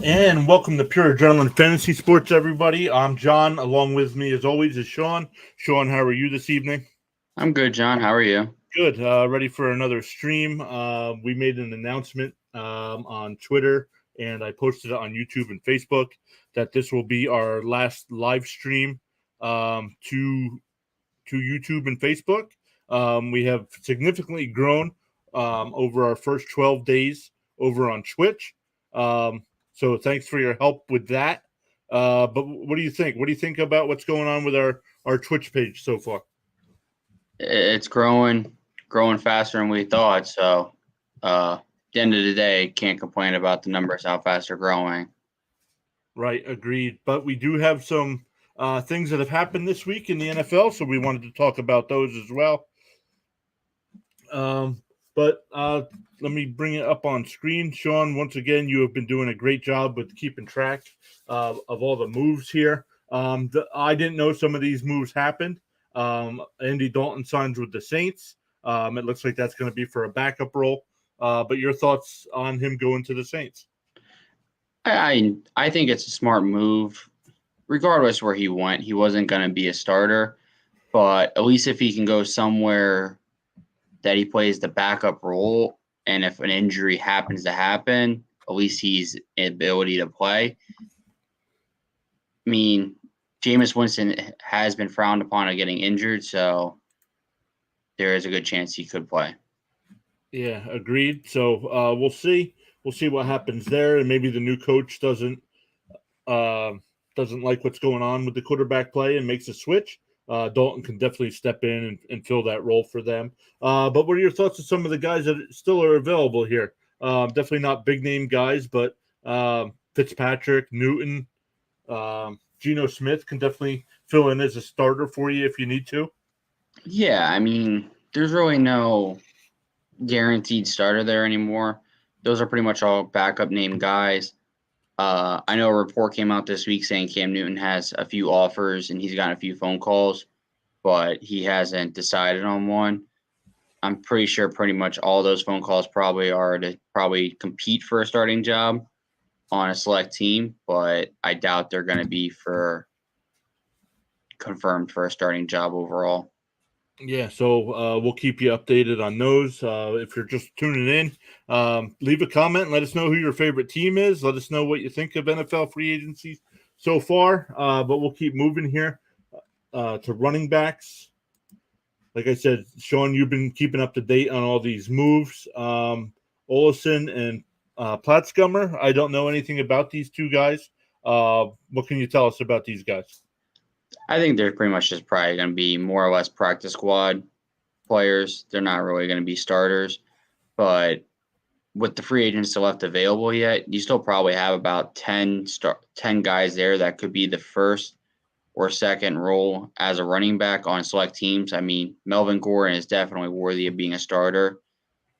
And welcome to Pure Adrenaline Fantasy Sports, everybody. I'm John. Along with me, as always, is Sean. Sean, how are you this evening? I'm good, John. How are you? Good. Ready for another stream. We made an announcement on Twitter, and I posted it on YouTube and Facebook that this will be our last live stream to YouTube and Facebook. We have significantly grown over our first 12 days over on Twitch. So thanks for your help with that. But what do you think? What do you think about what's going on with our Twitch page so far? It's growing faster than we thought. So, at the end of the day, can't complain about the numbers, how fast they're growing. Right, agreed. But we do have some things that have happened this week in the NFL, so we wanted to talk about those as well. But let me bring it up on screen. Sean, once again, you have been doing a great job with keeping track of all the moves here. I didn't know some of these moves happened. Andy Dalton signs with the Saints. It looks like that's going to be for a backup role. But your thoughts on him going to the Saints? I think it's a smart move. Regardless where he went, he wasn't going to be a starter. But at least if he can go somewhere that he plays the backup role, and if an injury happens to happen, at least he's ability to play. I mean, Jameis Winston has been frowned upon of getting injured, so there is a good chance he could play. Yeah, agreed. So we'll see. We'll see what happens there, and maybe the new coach doesn't like what's going on with the quarterback play and makes a switch. Dalton can definitely step in and fill that role for them. But what are your thoughts on some of the guys that still are available here? Definitely not big name guys, but Fitzpatrick, Newton, Geno Smith can definitely fill in as a starter for you if you need to. Yeah, I mean, there's really no guaranteed starter there anymore. Those are pretty much all backup name guys. I know a report came out this week saying Cam Newton has a few offers and he's gotten a few phone calls, but he hasn't decided on one. I'm pretty sure pretty much all those phone calls probably are to compete for a starting job on a select team, but I doubt they're going to be for confirmed for a starting job overall. Yeah, so we'll keep you updated on those. If you're just tuning in, leave a comment and let us know who your favorite team is. Let us know what you think of NFL free agency so far. But we'll keep moving here to running backs. Like I said, Sean, you've been keeping up to date on all these moves. Olsen and Platzgummer. I don't know anything about these two guys. What can you tell us about these guys? I think they're pretty much just probably going to be more or less practice squad players. They're not really going to be starters. But with the free agents still left available yet, you still probably have about 10 guys there that could be the first or second role as a running back on select teams. I mean, Melvin Gordon is definitely worthy of being a starter.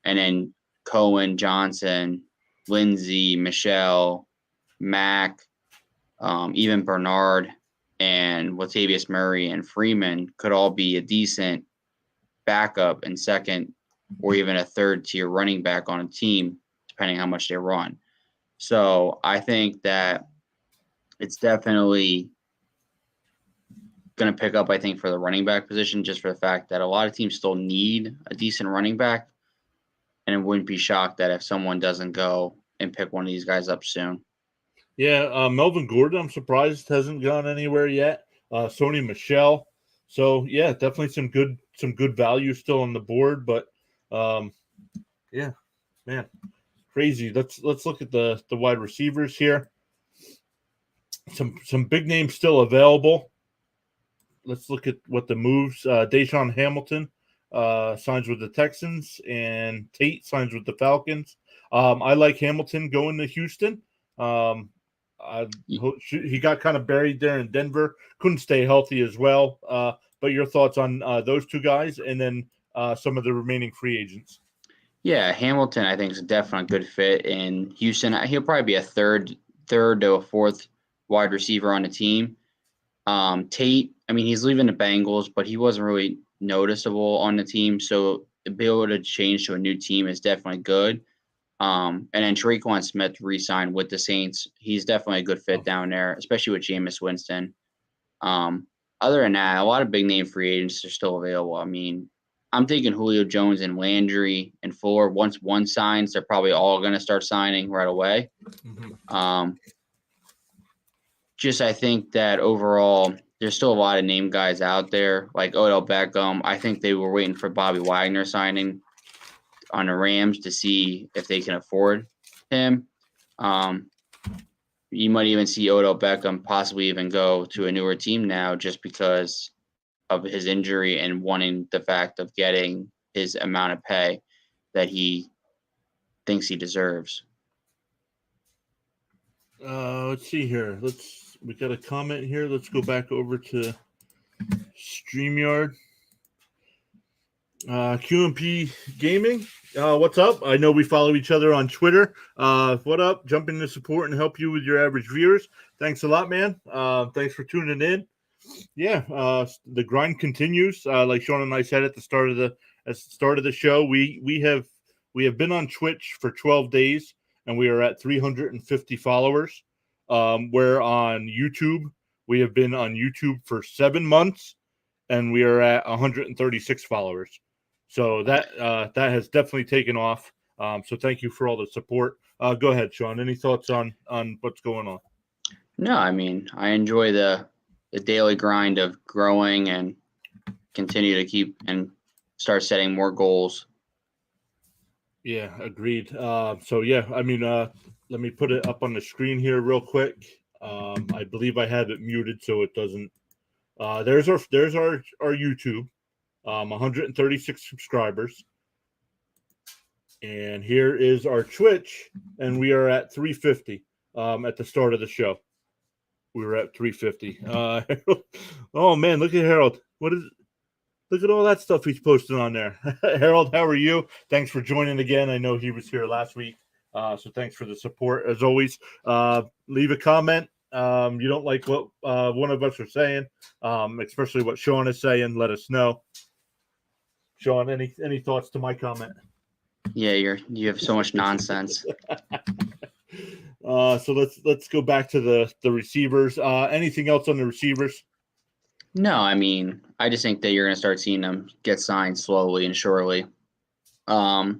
And then Cohen, Johnson, Lindsey, Michelle, Mack, even Bernard and Latavius Murray and Freeman could all be a decent backup and second or even a third tier running back on a team, depending how much they run. So I think that it's definitely going to pick up, I think, for the running back position, just for the fact that a lot of teams still need a decent running back. And it wouldn't be shocked that if someone doesn't go and pick one of these guys up soon. Yeah, Melvin Gordon, I'm surprised hasn't gone anywhere yet. Sony Michelle. So yeah, definitely some good value still on the board, but yeah, man, crazy. Let's look at the wide receivers here. Some big names still available. Let's look at what the moves. Deshaun Hamilton signs with the Texans, and Tate signs with the Falcons. I like Hamilton going to Houston. He got kind of buried there in Denver. Couldn't stay healthy as well. But your thoughts on those two guys, and then some of the remaining free agents? Yeah, Hamilton, I think, is definitely a good fit in Houston. He'll probably be a third to a fourth wide receiver on the team. Tate, I mean, he's leaving the Bengals, but he wasn't really noticeable on the team. So to be able to change to a new team is definitely good. And then Traquan Smith re-signed with the Saints. He's definitely a good fit down there, especially with Jameis Winston. Other than that, a lot of big name free agents are still available. I mean, I'm thinking Julio Jones and Landry and Fuller. Once one signs, they're probably all going to start signing right away. I think that overall, there's still a lot of name guys out there, like Odell Beckham. I think they were waiting for Bobby Wagner signing on the Rams to see if they can afford him. You might even see Odell Beckham possibly even go to a newer team now just because of his injury and wanting the fact of getting his amount of pay that he thinks he deserves. Let's see here. We got a comment here. Let's go back over to StreamYard. QMP Gaming. What's up? I know we follow each other on Twitter. What up? Jump in to support and help you with your average viewers. Thanks a lot, man. Thanks for tuning in. Yeah, the grind continues. Like Sean and I said at the start of the show, we have been on Twitch for 12 days and we are at 350 followers. We're on YouTube. We have been on YouTube for 7 months and we are at 136 followers. So that has definitely taken off. So thank you for all the support. Go ahead, Sean. Any thoughts on what's going on? No, I mean, I enjoy the daily grind of growing and continue to keep and start setting more goals. Yeah, agreed. So yeah, I mean, let me put it up on the screen here real quick. I believe I have it muted so it doesn't. There's our YouTube, 136 subscribers, and here is our Twitch, and we are at 350. At the start of the show, we were at 350. Oh man, look at Harold. Look at all that stuff he's posting on there. Harold, how are you? Thanks for joining again. I know he was here last week, so thanks for the support as always. Leave a comment. You don't like what one of us are saying, especially what Sean is saying, let us know. Sean, any thoughts to my comment? Yeah, you have so much nonsense. So let's go back to the receivers. Anything else on the receivers? No, I mean, I just think that you're going to start seeing them get signed slowly and surely. A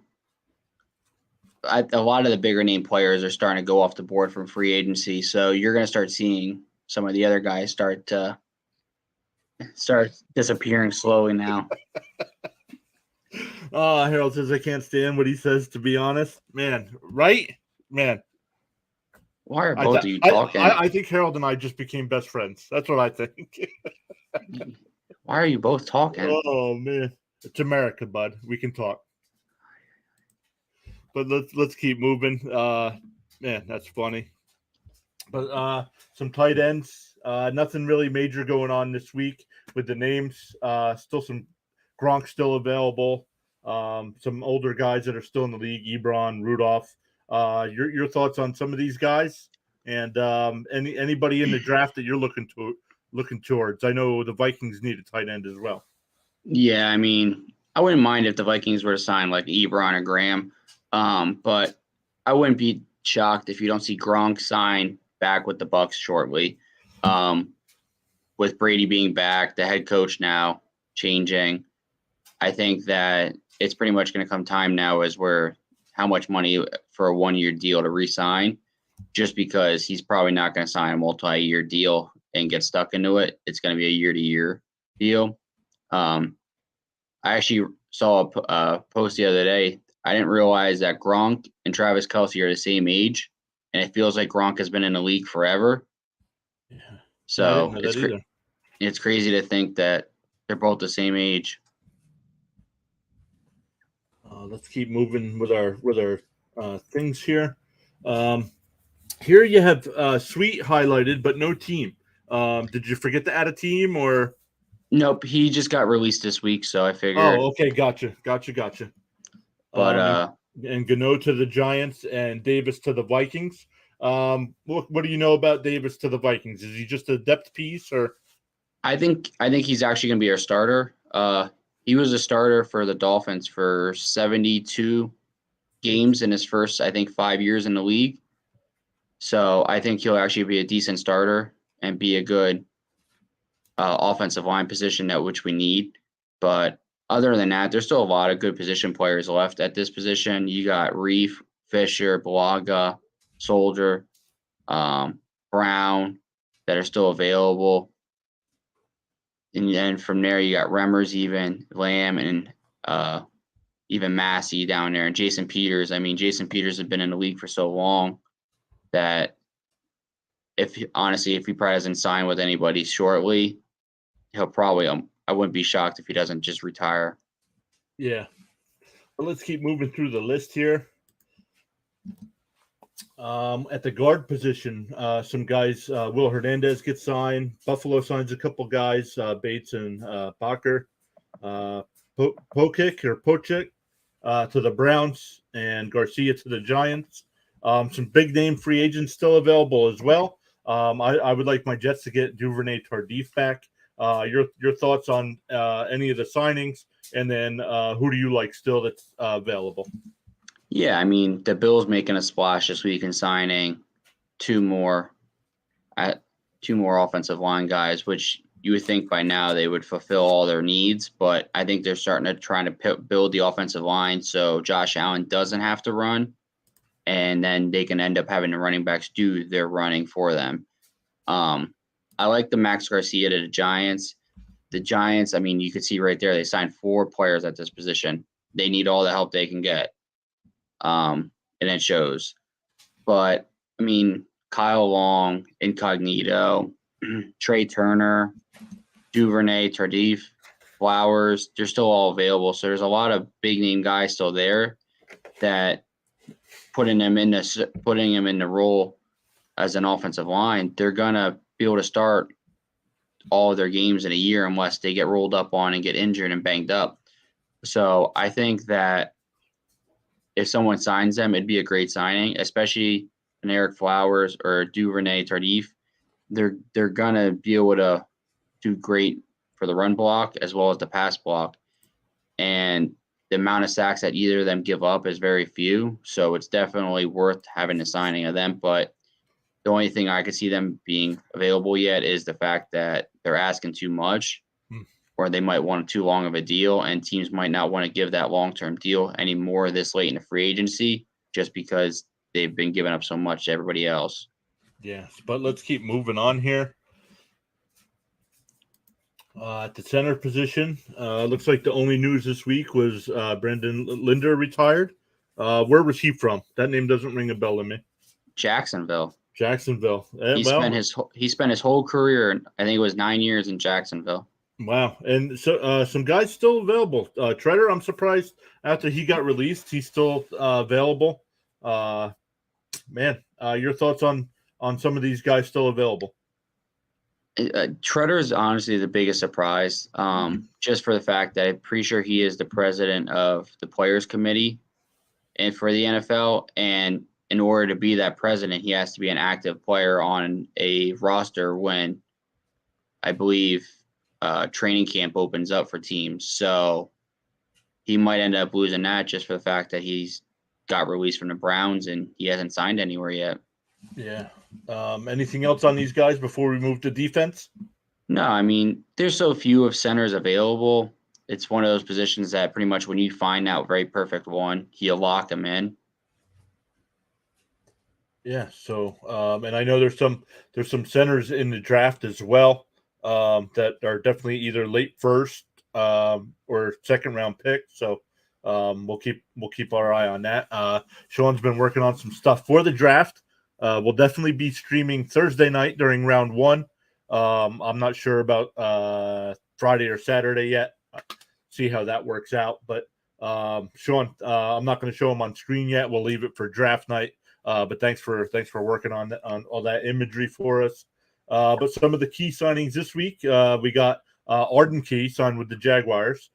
lot of the bigger name players are starting to go off the board from free agency, so you're going to start seeing some of the other guys start disappearing slowly now. Harold says I can't stand what he says, to be honest. Man, right? Man. Why are both of you talking? I think Harold and I just became best friends. That's what I think. Why are you both talking? Oh man, it's America, bud. We can talk. But let's keep moving. Man, that's funny. But some tight ends. Nothing really major going on this week with the names. Still some Gronk still available. Some older guys that are still in the league. Ebron, Rudolph. Your thoughts on some of these guys, and anybody in the draft that you're looking towards? I know the Vikings need a tight end as well. Yeah, I mean, I wouldn't mind if the Vikings were to sign like Ebron or Graham, but I wouldn't be shocked if you don't see Gronk sign back with the Bucs shortly. With Brady being back, the head coach now changing, I think that it's pretty much going to come time now as where how much money for a 1-year deal to re-sign, just because he's probably not going to sign a multi-year deal and get stuck into it. It's going to be a year-to-year deal. I actually saw a post the other day. I didn't realize that Gronk and Travis Kelce are the same age, and it feels like Gronk has been in the league forever. Yeah. So it's crazy to think that they're both the same age. Let's keep moving with our things here. Here you have Sweet highlighted, but no team. Did you forget to add a team or? Nope, he just got released this week, so I figured. Oh, okay, gotcha. But and Gano to the Giants and Davis to the Vikings. What do you know about Davis to the Vikings? Is he just a depth piece, or? I think he's actually going to be our starter. He was a starter for the Dolphins for 72 games in his first, I think, 5 years in the league. So I think he'll actually be a decent starter and be a good offensive line position at which we need. But other than that, there's still a lot of good position players left at this position. You got Reef, Fisher, Balaga, Soldier, Brown that are still available. And then from there, you got Remmers, even Lamb, and even Massey down there, and Jason Peters. I mean, Jason Peters has been in the league for so long that if he probably doesn't sign with anybody shortly, he'll probably. I wouldn't be shocked if he doesn't just retire. Yeah. Well, let's keep moving through the list here. At the guard position, some guys, Will Hernandez gets signed. Buffalo signs a couple guys, Bates and Bacher. Pochik to the Browns, and Garcia to the Giants. Some big name free agents still available as well. I would like my Jets to get Duvernay Tardif back. Your thoughts on any of the signings, and then who do you like still that's available? Yeah, I mean, the Bills making a splash this week in signing two more offensive line guys, which you would think by now they would fulfill all their needs, but I think they're starting to try to build the offensive line so Josh Allen doesn't have to run, and then they can end up having the running backs do their running for them. I like the Max Garcia to the Giants. The Giants, I mean, you could see right there, they signed 4 players at this position. They need all the help they can get. And it shows. But, I mean, Kyle Long, Incognito, Trey Turner, Duvernay, Tardif, Flowers, they're still all available. So there's a lot of big-name guys still there that putting him in the role as an offensive line, they're going to be able to start all of their games in a year unless they get rolled up on and get injured and banged up. So I think that if someone signs them, it'd be a great signing, especially an Eric Flowers or Duvernay Tardif. They're going to be able to do great for the run block as well as the pass block. And the amount of sacks that either of them give up is very few. So it's definitely worth having the signing of them. But the only thing I could see them being available yet is the fact that they're asking too much, or they might want too long of a deal, and teams might not want to give that long-term deal anymore this late in the free agency just because they've been giving up so much to everybody else. Yes, but let's keep moving on here. At the center position, looks like the only news this week was Brendan Linder retired. Where was he from? That name doesn't ring a bell to me. Jacksonville. He spent his whole career, I think it was 9 years in Jacksonville. Wow. And so some guys still available. Treader, I'm surprised after he got released, he's still available. Your thoughts on some of these guys still available? Treader is honestly the biggest surprise, just for the fact that I'm pretty sure he is the president of the Players Committee and for the NFL. And in order to be that president, he has to be an active player on a roster when I believe training camp opens up for teams. So he might end up losing that just for the fact that he's got released from the Browns and he hasn't signed anywhere yet. Yeah. Anything else on these guys before we move to defense? No, I mean, there's so few of centers available. It's one of those positions that pretty much when you find that very perfect one, you'll lock them in. Yeah. So, and I know there's some centers in the draft as well that are definitely either late first or second round pick. So we'll keep our eye on that. Sean's been working on some stuff for the draft. We'll definitely be streaming Thursday night during round 1. I'm not sure about Friday or Saturday yet. See how that works out. But Sean, I'm not going to show him on screen yet. We'll leave it for draft night. But thanks for working on all that imagery for us. But some of the key signings this week, we got Arden Key signed with the Jaguars.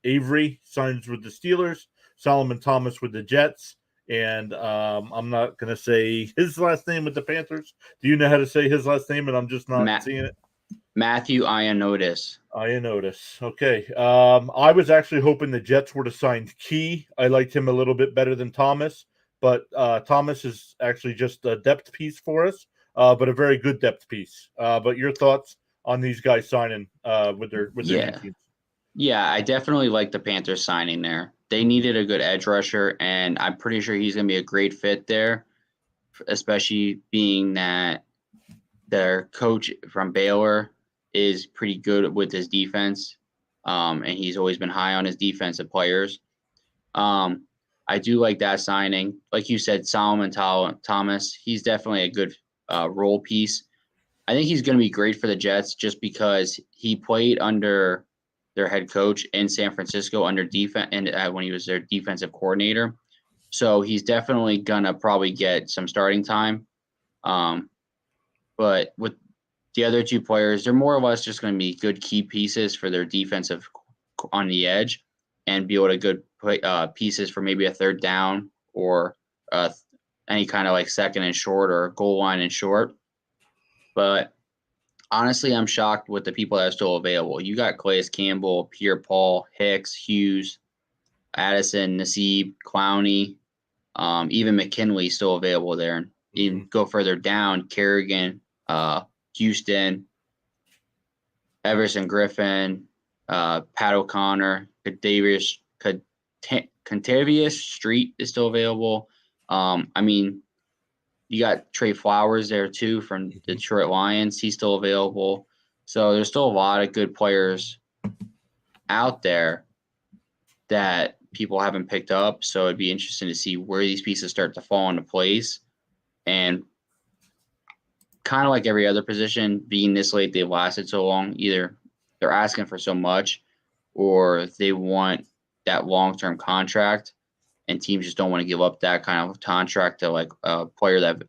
Avery signs with the Steelers. Solomon Thomas with the Jets. And I'm not going to say his last name with the Panthers. Do you know how to say his last name? And I'm just not seeing it. Matthew Ioannidis. Ioannidis. Okay. I was actually hoping the Jets were to sign Key. I liked him a little bit better than Thomas, but Thomas is actually just a depth piece for us, but a very good depth piece. But your thoughts on these guys signing with their new Yeah. teams? Yeah, I definitely like the Panthers signing there. They needed a good edge rusher, and I'm pretty sure he's going to be a great fit there, especially being that their coach from Baylor is pretty good with his defense, and he's always been high on his defensive players. Um, I do like that signing. Like you said, Solomon Thomas, he's definitely a good role piece. I think he's going to be great for the Jets just because he played under their head coach in San Francisco under defense and when he was their defensive coordinator. So he's definitely going to probably get some starting time. But with the other two players, they're more or less just going to be good key pieces for their defensive on the edge and be able to good pieces for maybe a third down or any kind of like second and short or goal line and short. But honestly, I'm shocked with the people that are still available. You got Calais Campbell, Pierre Paul, Hicks, Hughes, Addison, Nassib, Clowney, even McKinley still available there. And even go further down, Kerrigan, Houston, Everson Griffin, Pat O'Connor, Contavious Street is still available. I mean, you got Trey Flowers there too from Detroit Lions. He's still available. So there's still a lot of good players out there that people haven't picked up. So it'd be interesting to see where these pieces start to fall into place. And kind of like every other position, being this late, they've lasted so long. Either they're asking for so much or they want that long-term contract and teams just don't want to give up that kind of contract to like a player that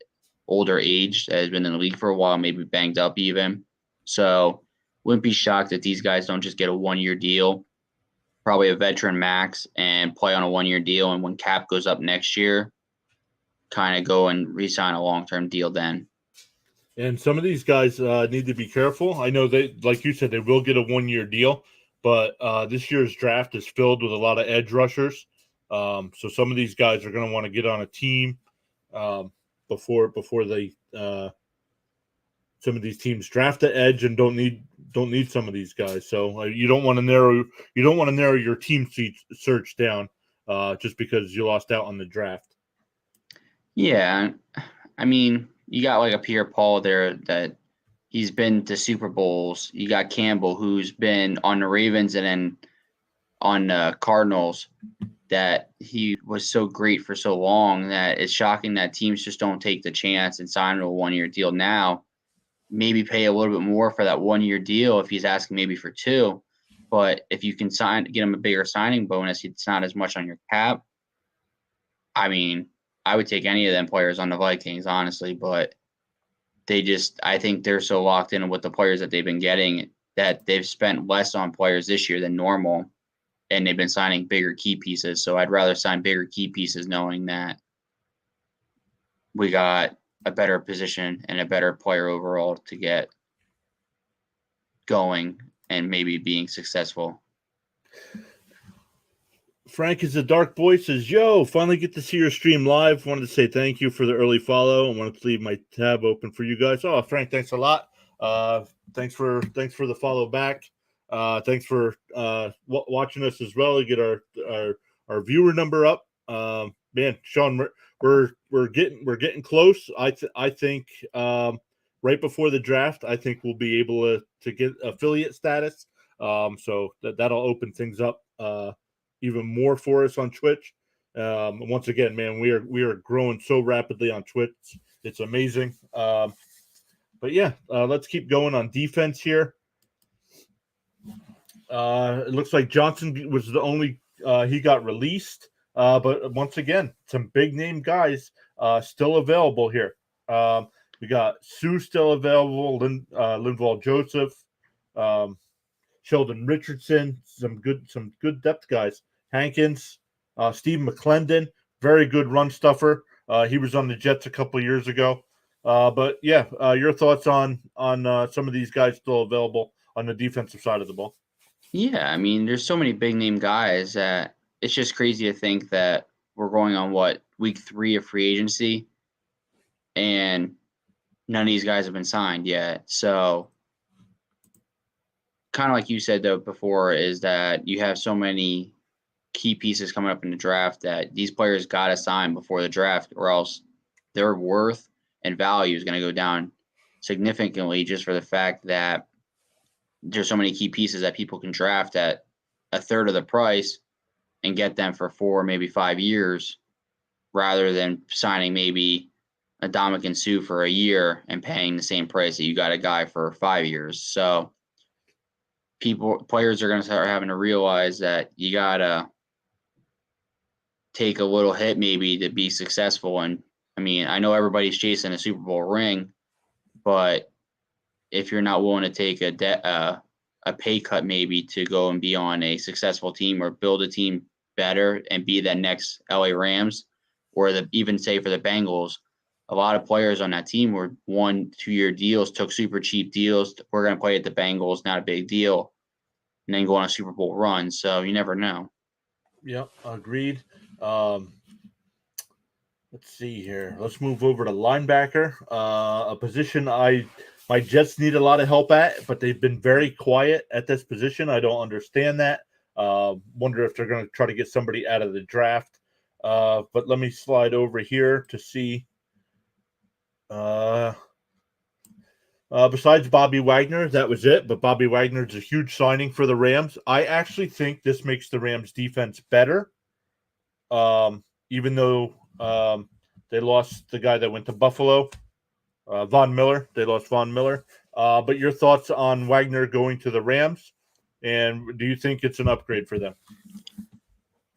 older age that has been in the league for a while, maybe banged up even. So wouldn't be shocked if these guys don't just get a 1-year deal, probably a veteran max and play on a 1-year deal. And when cap goes up next year, kind of go and re-sign a long-term deal then. And some of these guys need to be careful. I know they, like you said, they will get a 1-year deal, but this year's draft is filled with a lot of edge rushers. So some of these guys are going to want to get on a team before they some of these teams draft the edge and don't need some of these guys. So you don't want to narrow your team search down just because you lost out on the draft. Yeah, I mean, you got like a Pierre Paul there that he's been to Super Bowls. You got Campbell who's been on the Ravens and then on the Cardinals. That he was so great for so long that it's shocking that teams just don't take the chance and sign him a 1-year deal now. Maybe pay a little bit more for that 1-year deal if he's asking maybe for 2. But if you can get him a bigger signing bonus, it's not as much on your cap. I mean, I would take any of them players on the Vikings, honestly, but I think they're so locked in with the players that they've been getting that they've spent less on players this year than normal, and they've been signing bigger key pieces. So I'd rather sign bigger key pieces knowing that we got a better position and a better player overall to get going and maybe being successful. Frank is the Dark Boy says, "Yo, finally get to see your stream live. Wanted to say thank you for the early follow. I wanted to leave my tab open for you guys." Oh, Frank, thanks a lot. Thanks for the follow back. Thanks for watching us as well. You get our viewer number up. Man, Sean, we're getting close. I think right before the draft, I think we'll be able to get affiliate status. So that'll open things up even more for us on Twitch. Once again, man, we are growing so rapidly on Twitch. It's amazing. But yeah, let's keep going on defense here. It looks like Johnson was the only he got released. But once again, some big name guys still available here. We got Sue still available, Linval Joseph, Sheldon Richardson, some good depth guys. Hankins, Steve McClendon, very good run stuffer. He was on the Jets a couple years ago. But yeah, your thoughts on some of these guys still available on the defensive side of the ball? Yeah, I mean, there's so many big name guys that it's just crazy to think that we're going on what week 3 of free agency, and none of these guys have been signed yet. So, kind of like you said though before, is that you have so many key pieces coming up in the draft that these players got to sign before the draft, or else their worth and value is going to go down significantly just for the fact that there's so many key pieces that people can draft at a third of the price and get them for 4, maybe 5 years, rather than signing maybe a Dominican Sue for a year and paying the same price that you got a guy for 5 years. So players are going to start having to realize that you got to take a little hit maybe to be successful. And I mean, I know everybody's chasing a Super Bowl ring, but if you're not willing to take a pay cut maybe to go and be on a successful team or build a team better and be that next LA Rams, or even say for the Bengals, a lot of players on that team were 1-2 year deals, took super cheap deals. We're going to play at the Bengals, not a big deal, and then go on a Super Bowl run. So you never know. Yep, agreed. Um, let's see here. Let's move over to linebacker, a position my Jets need a lot of help at, but they've been very quiet at this position. I don't understand that. Wonder if they're going to try to get somebody out of the draft. But let me slide over here to see. Besides Bobby Wagner, that was it. But Bobby Wagner is a huge signing for the Rams. I actually think this makes the Rams defense better. Even though they lost the guy that went to Buffalo, Von Miller. They lost Von Miller. But your thoughts on Wagner going to the Rams, and do you think it's an upgrade for them?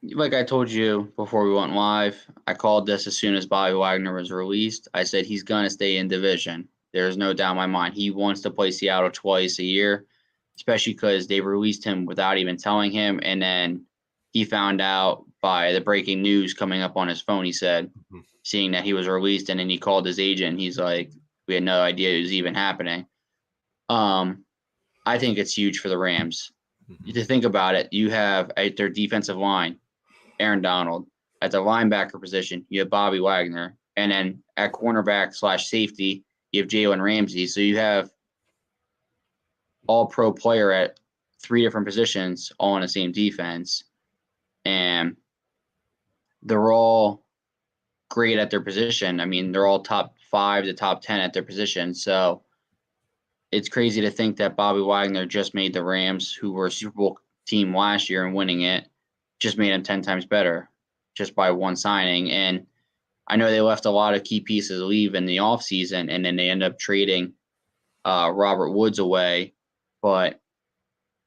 Like I told you before we went live, I called this as soon as Bobby Wagner was released. I said he's going to stay in division. There's no doubt in my mind. He wants to play Seattle twice a year, especially because they released him without even telling him. And then he found out by the breaking news coming up on his phone, he said, seeing that he was released, and then he called his agent. He's like, we had no idea it was even happening. I think it's huge for the Rams. To think about it, you have at their defensive line, Aaron Donald. At the linebacker position, you have Bobby Wagner. And then at cornerback / safety, you have Jalen Ramsey. So you have all pro player at 3 different positions, all in the same defense. And they're all great at their position. I mean, they're all top 5 to top 10 at their position. So it's crazy to think that Bobby Wagner just made the Rams, who were a Super Bowl team last year and winning it, just made them 10 times better just by one signing. And I know they left a lot of key pieces leave in the offseason, and then they end up trading Robert Woods away. But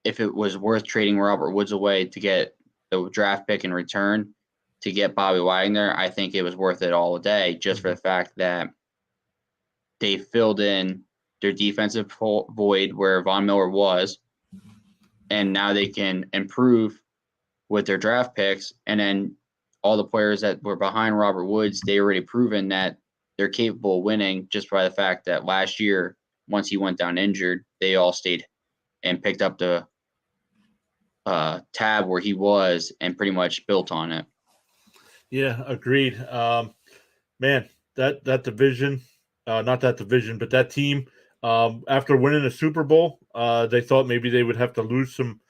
if it was worth trading Robert Woods away to get the draft pick in return to get Bobby Wagner, I think it was worth it all day, just for the fact that they filled in their defensive void where Von Miller was, and now they can improve with their draft picks. And then all the players that were behind Robert Woods, they already proven that they're capable of winning just by the fact that last year, once he went down injured, they all stayed and picked up the tab where he was and pretty much built on it. Yeah, agreed. Man, that division, not that division, but that team, after winning a Super Bowl, they thought maybe they would have to lose some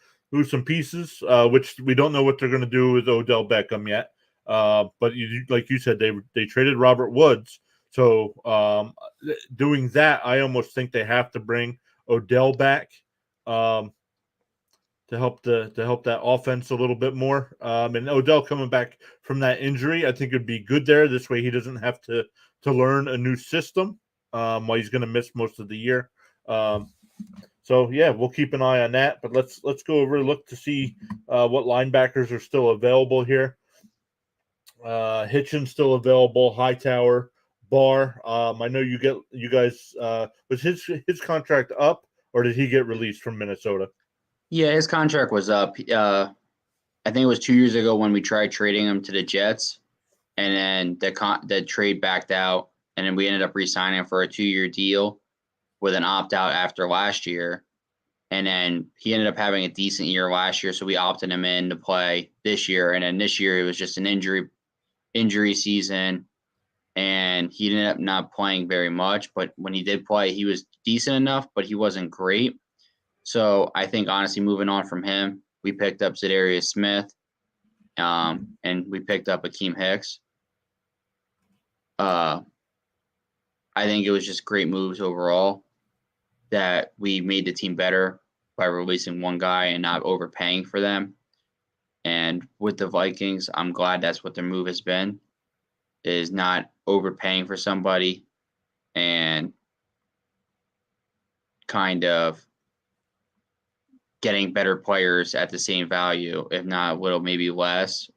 pieces, which we don't know what they're going to do with Odell Beckham yet. But like you said, they traded Robert Woods, so doing that, I almost think they have to bring Odell back. To help that offense a little bit more. And Odell coming back from that injury, I think would be good there. This way he doesn't have to learn a new system while he's going to miss most of the year. So yeah, we'll keep an eye on that. But let's go over look to see what linebackers are still available here. Hitchens still available. Hightower, Barr. I know you guys. Was his contract up, or did he get released from Minnesota? Yeah, his contract was up. I think it was 2 years ago when we tried trading him to the Jets, and then the trade backed out. and then we ended up re-signing him for a 2-year deal with an opt-out after last year. And then he ended up having a decent year last year, so we opted him in to play this year. And then this year it was just an injury season, and he ended up not playing very much. But when he did play, he was decent enough, but he wasn't great. So I think, honestly, moving on from him, we picked up Zadarius Smith, and we picked up Akeem Hicks. I think it was just great moves overall that we made the team better by releasing one guy and not overpaying for them. And with the Vikings, I'm glad that's what their move has been, is not overpaying for somebody and kind of getting better players at the same value, if not a little maybe less,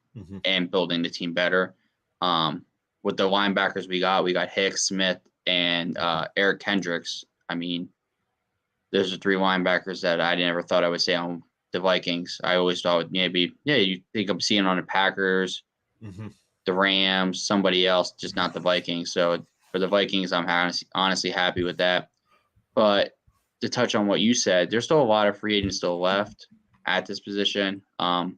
and building the team better. With the linebackers we got Hicks, Smith, and Eric Kendricks. I mean, those are 3 linebackers that I never thought I would say on the Vikings. I always thought maybe, you think I'm seeing on the Packers, the Rams, somebody else, just not the Vikings. So for the Vikings, I'm honestly happy with that. But to touch on what you said, there's still a lot of free agents still left at this position. I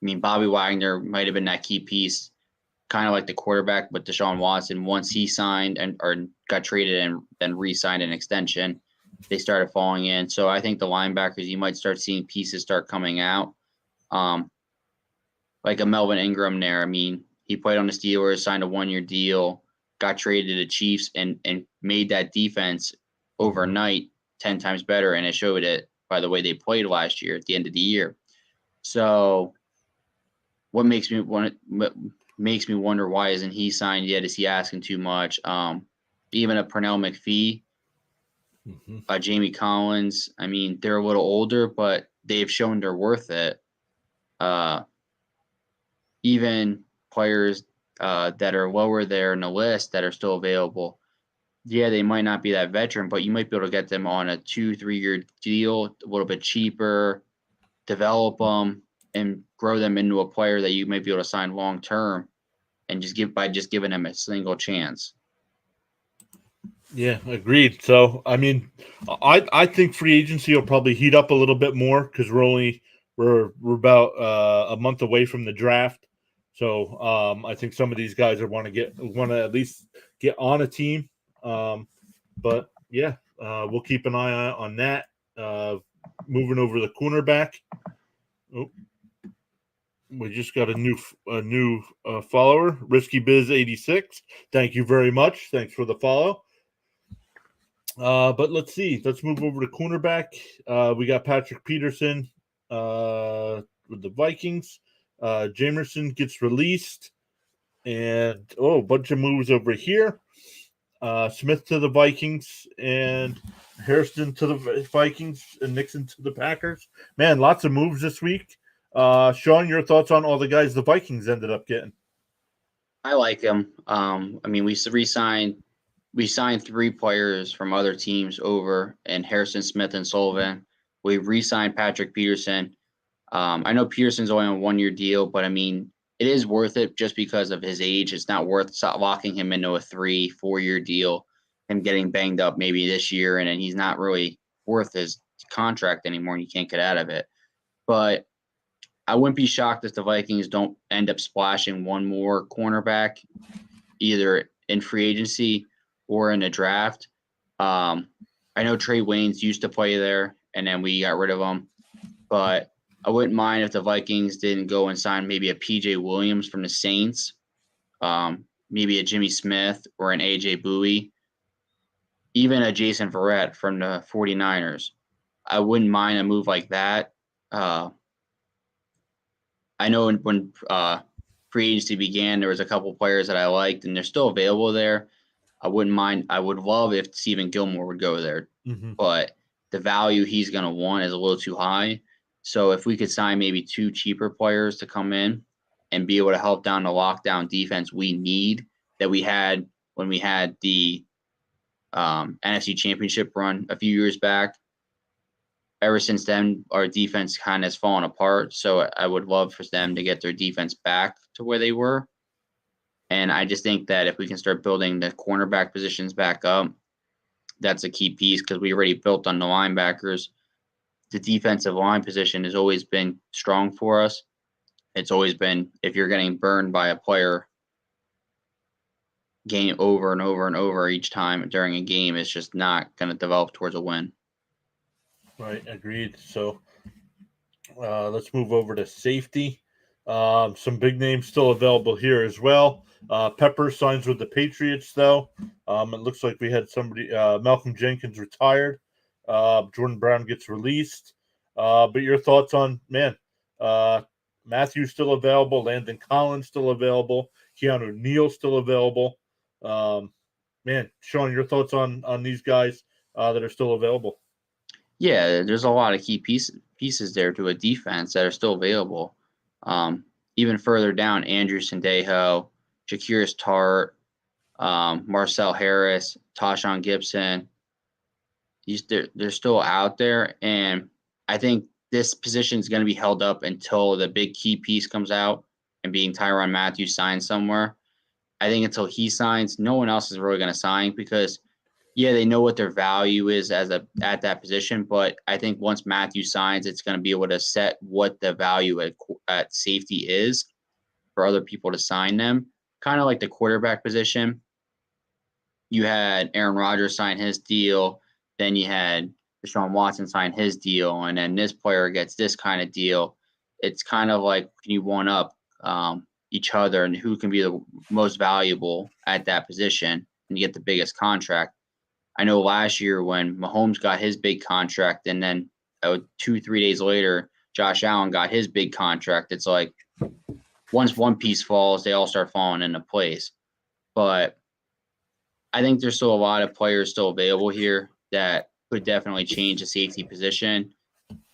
mean, Bobby Wagner might have been that key piece, kind of like the quarterback with Deshaun Watson. Once he signed or got traded and then re-signed an extension, they started falling in. So I think the linebackers, you might start seeing pieces start coming out. Like a Melvin Ingram there. I mean, he played on the Steelers, signed a 1-year deal, got traded to the Chiefs, and made that defense overnight 10 times better. And it showed it by the way they played last year at the end of the year. So what makes me wonder why isn't he signed yet? Is he asking too much? Even a Pernell McPhee, Jamie Collins. I mean, they're a little older, but they've shown they're worth it. Even players that are lower there in the list that are still available, they might not be that veteran, but you might be able to get them on a 2-3 year deal, a little bit cheaper, develop them, and grow them into a player that you might be able to sign long term, and just giving them a single chance. Yeah, agreed. So, I mean, I think free agency will probably heat up a little bit more because we're about a month away from the draft. So, I think some of these guys want to at least get on a team. But yeah, we'll keep an eye on that. Moving over the cornerback. Oh, we just got a new follower, Risky Biz 86. Thank you very much. Thanks for the follow. But let's see. Let's move over to cornerback. We got Patrick Peterson with the Vikings. Jamerson gets released. And, a bunch of moves over here. Smith to the Vikings and Hairston to the Vikings and Nixon to the Packers. Man, lots of moves this week. Sean, your thoughts on all the guys the Vikings ended up getting? I like him. I mean, we signed 3 players from other teams over, and Harrison, Smith, and Sullivan. We re-signed Patrick Peterson. I know Peterson's only on a 1-year deal, but I mean, it is worth it just because of his age. It's not worth locking him into a 3-4 year deal, him getting banged up maybe this year, and then he's not really worth his contract anymore, and you can't get out of it. But I wouldn't be shocked if the Vikings don't end up splashing one more cornerback, either in free agency or in a draft. I know Trey Waynes used to play there, and then we got rid of him. But I wouldn't mind if the Vikings didn't go and sign maybe a PJ Williams from the Saints, maybe a Jimmy Smith or an AJ Bowie, even a Jason Verrett from the 49ers. I wouldn't mind a move like that. I know when free agency began, there was a couple players that I liked, and they're still available there. I wouldn't mind. I would love if Stephen Gilmore would go there, but the value he's going to want is a little too high. So if we could sign maybe 2 cheaper players to come in and be able to help down the lockdown defense we need that we had when we had the NFC Championship run a few years back. Ever since then, our defense kind of has fallen apart. So I would love for them to get their defense back to where they were. And I just think that if we can start building the cornerback positions back up, that's a key piece because we already built on the linebackers. The defensive line position has always been strong for us. It's always been, if you're getting burned by a player game over and over and over each time during a game, it's just not going to develop towards a win. Right, agreed. So let's move over to safety. Some big names still available here as well. Pepper signs with the Patriots, though. It looks like we had somebody, Malcolm Jenkins retired. Jordan Brown gets released. But your thoughts on, Matthew still available, Landon Collins still available, Keanu Neal still available. Sean, your thoughts on these guys that are still available? Yeah, there's a lot of key pieces there to a defense that are still available. Even further down, Andrew Sandejo, Shakir's Tart, Marcel Harris, Tashawn Gibson. They're still out there, and I think this position is going to be held up until the big key piece comes out, and being Tyrann Mathieu signs somewhere. I think until he signs, no one else is really going to sign because, yeah, they know what their value is at that position. But I think once Matthew signs, it's going to be able to set what the value at safety is for other people to sign them. Kind of like the quarterback position. You had Aaron Rodgers sign his deal. Then you had Deshaun Watson sign his deal. And then this player gets this kind of deal. It's kind of like, can you one up each other and who can be the most valuable at that position and get the biggest contract. I know last year when Mahomes got his big contract and then 2-3 days later, Josh Allen got his big contract. It's like once one piece falls, they all start falling into place. But I think there's still a lot of players still available here that could definitely change the safety position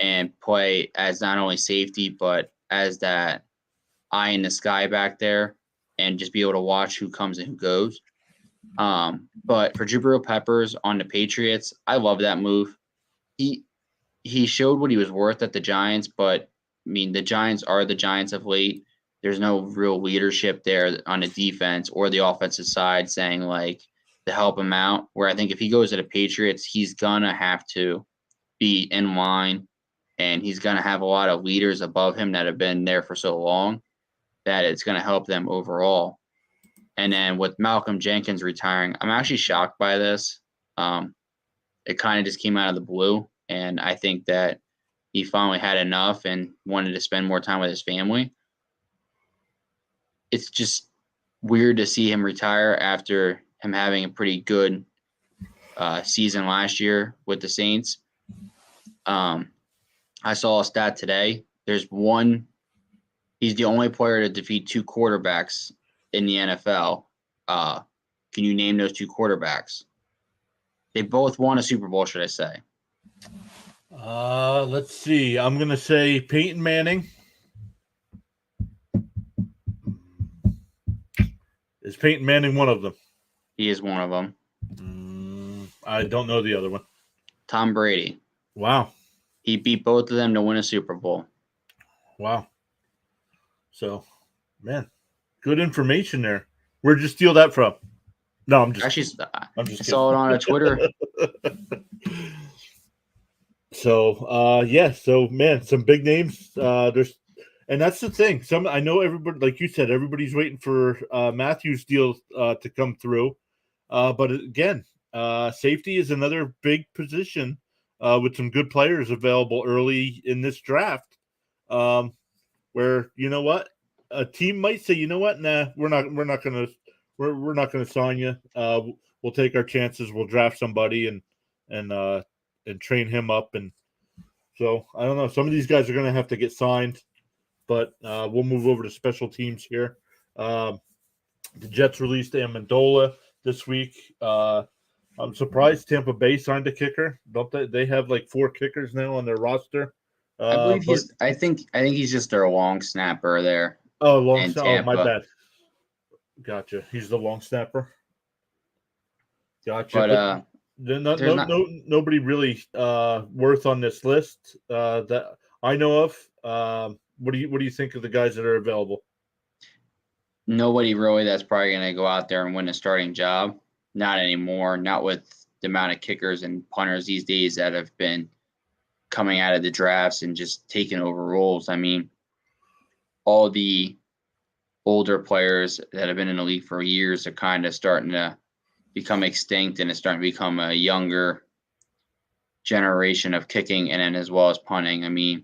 and play as not only safety, but as that eye in the sky back there and just be able to watch who comes and who goes. But for Jabril Peppers on the Patriots, I love that move. He showed what he was worth at the Giants, but I mean the Giants are the Giants of late. There's no real leadership there on the defense or the offensive side saying like to help him out. Where I think if he goes to the Patriots, he's gonna have to be in line and he's gonna have a lot of leaders above him that have been there for so long that it's going to help them overall. And then with Malcolm Jenkins retiring, I'm actually shocked by this. It kind of just came out of the blue. And I think that he finally had enough and wanted to spend more time with his family. It's just weird to see him retire after him having a pretty good season last year with the Saints. I saw a stat today. He's the only player to defeat two quarterbacks in the NFL. Can you name those two quarterbacks? They both won a Super Bowl, should I say? Let's see. I'm going to say Peyton Manning. Is Peyton Manning one of them? He is one of them. I don't know the other one. Tom Brady. Wow. He beat both of them to win a Super Bowl. Wow. So, man, good information there. Where'd you steal that from? No, I'm just saw it on a Twitter. So, so man, some big names. And that's the thing. I know everybody, like you said, everybody's waiting for Matthew's deal to come through. But again, safety is another big position with some good players available early in this draft. Where you know what, a team might say, you know what, nah, we're not gonna sign you. We'll take our chances. We'll draft somebody and train him up. And so I don't know. Some of these guys are gonna have to get signed, but we'll move over to special teams here. The Jets released Amendola this week. I'm surprised Tampa Bay signed a kicker. Don't they have like 4 kickers now on their roster? I believe I think he's just their long snapper there. Oh, my bad. Gotcha. He's the long snapper. Gotcha. But nobody really worth on this list that I know of. What do you think of the guys that are available? nobody really that's probably going to go out there and win a starting job. Not anymore. Not with the amount of kickers and punters these days that have been coming out of the drafts and just taking over roles. I mean, all the older players that have been in the league for years are kind of starting to become extinct, and it's starting to become a younger generation of kicking and then as well as punting. I mean,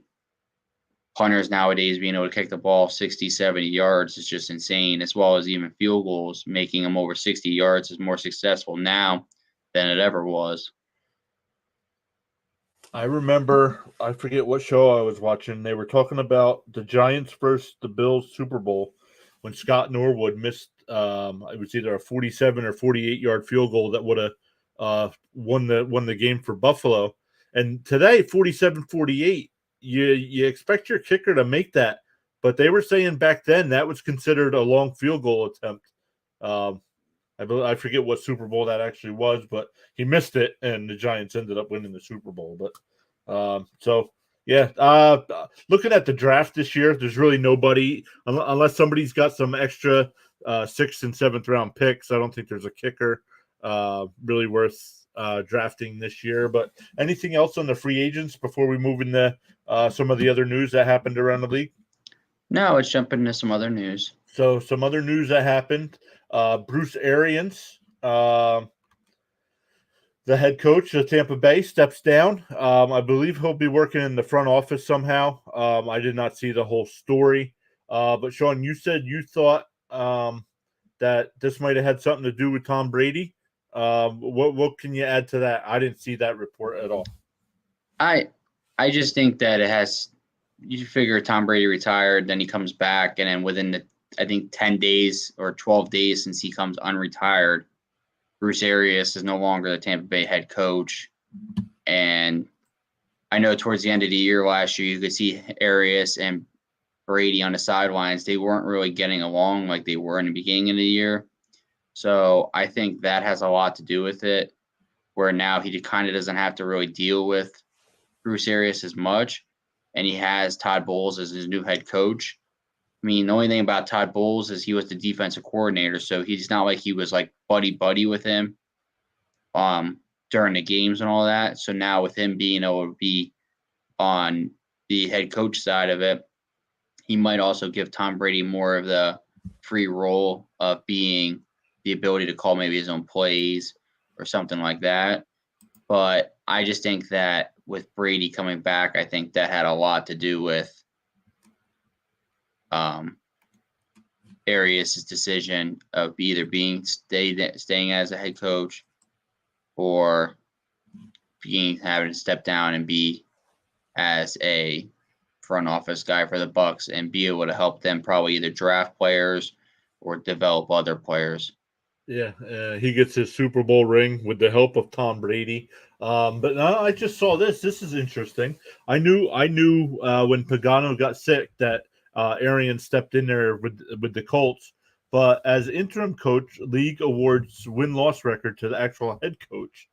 punters nowadays being able to kick the ball 60, 70 yards is just insane, as well as even field goals, making them over 60 yards is more successful now than it ever was. I remember, I forget what show I was watching. They were talking about the Giants versus the Bills Super Bowl when Scott Norwood missed. It was either a 47 or 48-yard field goal that would have won the game for Buffalo. And today, 47-48, you expect your kicker to make that, but they were saying back then that was considered a long field goal attempt. I forget what Super Bowl that actually was, but he missed it, and the Giants ended up winning the Super Bowl. But so yeah, looking at the draft this year, there's really nobody unless somebody's got some extra 6th and 7th round picks. I don't think there's a kicker really worth drafting this year. But anything else on the free agents before we move into some of the other news that happened around the league? Now let's jump into some other news. So some other news that happened. Bruce Arians, the head coach of Tampa Bay, steps down. I believe he'll be working in the front office somehow. I did not see the whole story. But Sean, you said you thought that this might have had something to do with Tom Brady. What can you add to that? I didn't see that report at all. I just think that it has. You figure Tom Brady retired, then he comes back, and then within the 10 days or 12 days since he comes unretired, Bruce Arians is no longer the Tampa Bay head coach. And I know towards the end of the year last year, you could see Arians and Brady on the sidelines. They weren't really getting along like they were in the beginning of the year. So I think that has a lot to do with it, where now he kind of doesn't have to really deal with Bruce Arians as much. And he has Todd Bowles as his new head coach. I mean, the only thing about Todd Bowles is he was the defensive coordinator, so he's not like he was like buddy with him during the games and all that. So now with him being able to be on the head coach side of it, he might also give Tom Brady more of the free role of being the ability to call maybe his own plays or something like that. But I just think that with Brady coming back, I think that had a lot to do with Arians' decision of either staying as a head coach or having to step down and be as a front office guy for the Bucs and be able to help them probably either draft players or develop other players. Yeah, he gets his Super Bowl ring with the help of Tom Brady. But I just saw this. This is interesting. I knew when Pagano got sick that Arians stepped in there with the Colts. But as interim coach, league awards win-loss record to the actual head coach.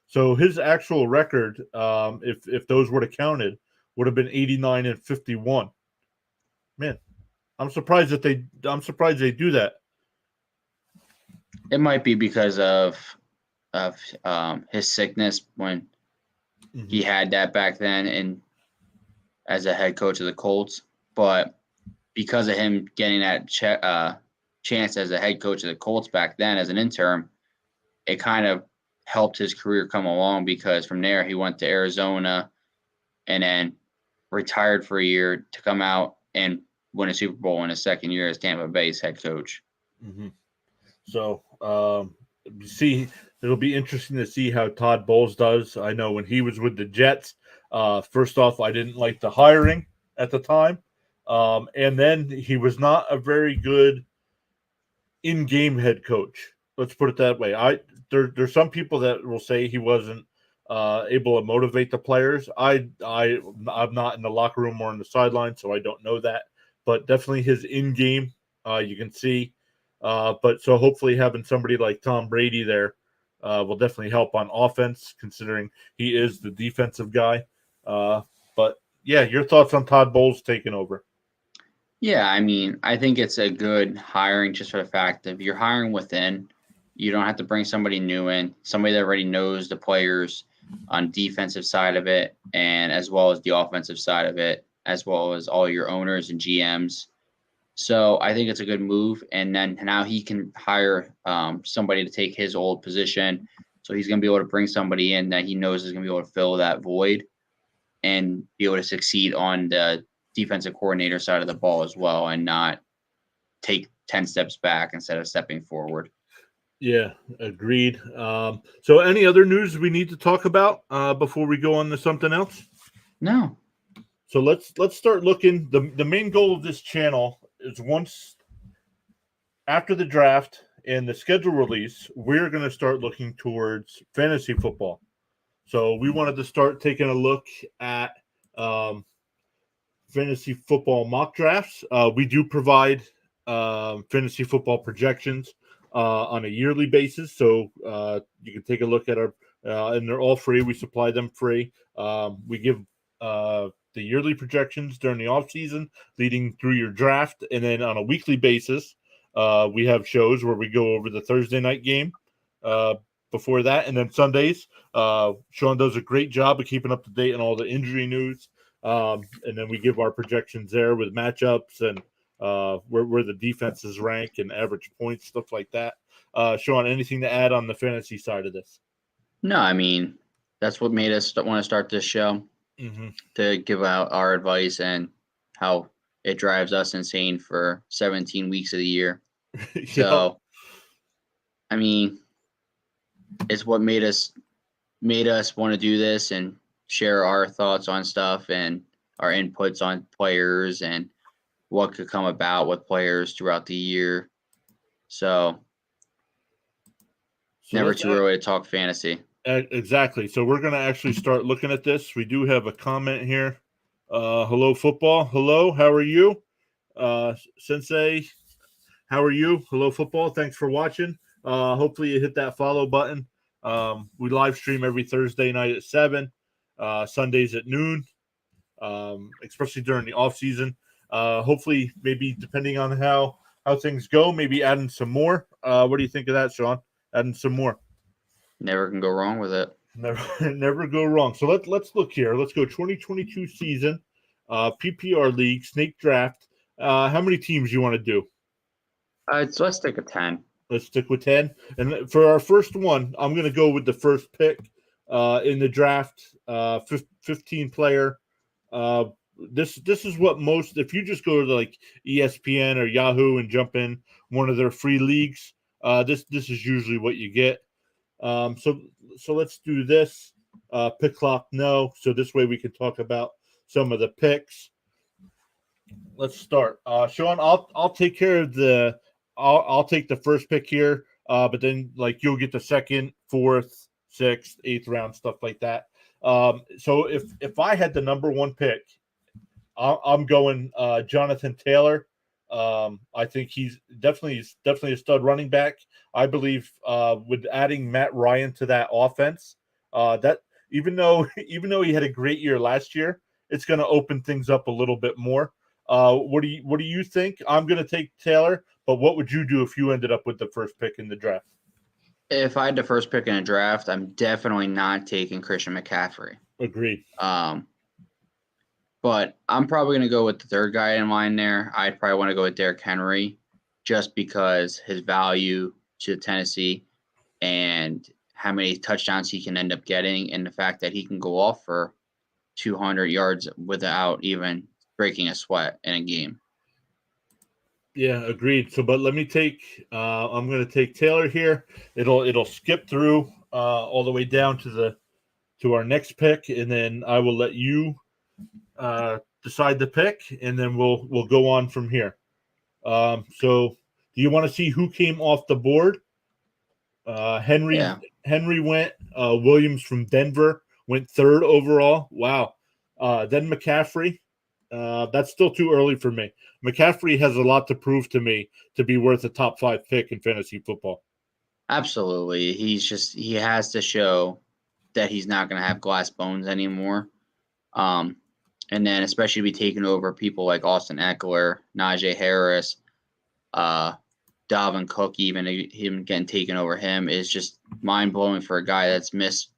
So his actual record, if those were to counted, would have been 89-51. Man, I'm surprised they do that. It might be because of his sickness when he had that back then and as a head coach of the Colts. But because of him getting that chance as a head coach of the Colts back then as an interim, it kind of helped his career come along because from there he went to Arizona and then retired for a year to come out and win a Super Bowl in his second year as Tampa Bay's head coach. Mm-hmm. So, it'll be interesting to see how Todd Bowles does. I know when he was with the Jets, first off, I didn't like the hiring at the time. And then he was not a very good in-game head coach. Let's put it that way. There's some people that will say he wasn't able to motivate the players. I'm not in the locker room or on the sideline, so I don't know that. But definitely his in-game, you can see. But so hopefully having somebody like Tom Brady there will definitely help on offense, considering he is the defensive guy. But yeah, your thoughts on Todd Bowles taking over? Yeah, I mean, I think it's a good hiring just for the fact that if you're hiring within, you don't have to bring somebody new in, somebody that already knows the players on defensive side of it, and as well as the offensive side of it, as well as all your owners and GMs. So I think it's a good move. And then now he can hire somebody to take his old position. So he's going to be able to bring somebody in that he knows is going to be able to fill that void and be able to succeed on the defensive coordinator side of the ball as well, and not take 10 steps back instead of stepping forward. Yeah, agreed. So any other news we need to talk about before we go on to something else? No. So let's start looking. The main goal of this channel is once after the draft and the schedule release, we're going to start looking towards fantasy football. So we wanted to start taking a look at fantasy football mock drafts. We do provide fantasy football projections on a yearly basis, so you can take a look at our, and they're all free. We supply them free. We give the yearly projections during the off season, leading through your draft, and then on a weekly basis, we have shows where we go over the Thursday night game. Before that, and then Sundays, Sean does a great job of keeping up to date on all the injury news. And then we give our projections there with matchups and where the defenses rank and average points, stuff like that. Sean, anything to add on the fantasy side of this? No, I mean, that's what made us want to start this show, to give out our advice and how it drives us insane for 17 weeks of the year. Yep. So, I mean, it's what made us want to do this and share our thoughts on stuff and our inputs on players and what could come about with players throughout the year. So never too early to talk fantasy. Exactly. So we're going to actually start looking at this. We do have a comment here. Hello, football. Hello, how are you? Sensei, how are you? Hello, football. Thanks for watching. Hopefully you hit that follow button. We live stream every Thursday night at 7, Sundays at noon, especially during the off season. Hopefully, maybe depending on how things go, maybe adding some more. What do you think of that, Sean? Adding some more. Never can go wrong with it. Never go wrong. So let's look here. Let's go 2022 season, PPR league, snake draft. How many teams you want to do? So let's take a 10. Let's stick with 10. And for our first one, I'm going to go with the first pick in the draft, 15 player. This is what most, if you just go to like ESPN or Yahoo and jump in one of their free leagues, this is usually what you get. So let's do this. Pick clock, no. So this way we can talk about some of the picks. Let's start. Sean, I'll take care of the. I'll take the first pick here, but then like you'll get the second, fourth, sixth, eighth round stuff like that. So if I had the number one pick, I'm going Jonathan Taylor. I think he's definitely a stud running back. I believe with adding Matt Ryan to that offense, that even though he had a great year last year, it's going to open things up a little bit more. What do you think? I'm going to take Taylor, but what would you do if you ended up with the first pick in the draft? If I had the first pick in a draft, I'm definitely not taking Christian McCaffrey. Agreed. But I'm probably going to go with the third guy in line there. I'd probably want to go with Derrick Henry just because his value to Tennessee and how many touchdowns he can end up getting, and the fact that he can go off for 200 yards without even breaking a sweat in a game. Yeah, agreed. So, but let me take. I'm going to take Taylor here. It'll skip through all the way down to our next pick, and then I will let you decide the pick, and then we'll go on from here. So, do you want to see who came off the board? Henry went. Williams from Denver went third overall. Wow. Then McCaffrey. That's still too early for me. McCaffrey has a lot to prove to me to be worth a top 5 pick in fantasy football. Absolutely. He has to show that he's not going to have glass bones anymore. And then especially be taking over people like Austin Eckler, Najee Harris, Dalvin Cook, even him getting taken over him is just mind blowing for a guy that's missed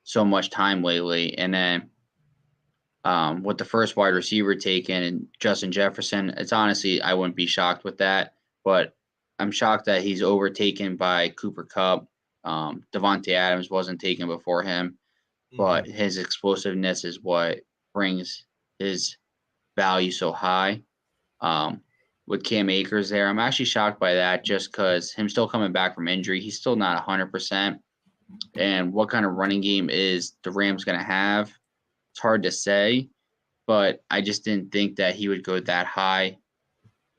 so much time lately. And then with the first wide receiver taken and Justin Jefferson, it's honestly, I wouldn't be shocked with that, but I'm shocked that he's overtaken by Cooper Kupp. Devontae Adams wasn't taken before him, but his explosiveness is what brings his value so high. With Cam Akers there, I'm actually shocked by that just because him still coming back from injury, he's still not 100%. And what kind of running game is the Rams going to have? It's hard to say, but I just didn't think that he would go that high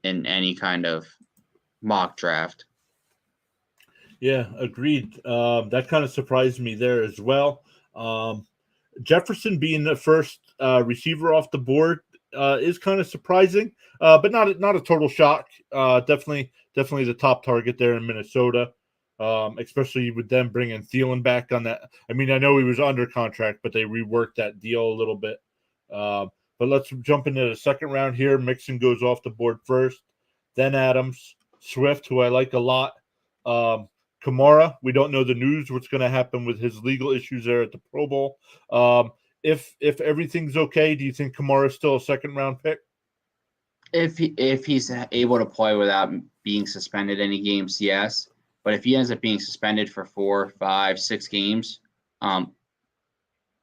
in any kind of mock draft. Yeah, agreed. That kind of surprised me there as well. Jefferson being the first receiver off the board is kind of surprising, but not a total shock. Definitely the top target there in Minnesota, especially with them bringing Thielen back on that. I mean, I know he was under contract, but they reworked that deal a little bit. But let's jump into the second round here. Mixon goes off the board first, then Adams, Swift, who I like a lot. Kamara, we don't know the news, what's going to happen with his legal issues there at the Pro Bowl. If everything's okay, do you think Kamara is still a second round pick? If he's able to play without being suspended any games, yes. But if he ends up being suspended for 4, 5, 6 games,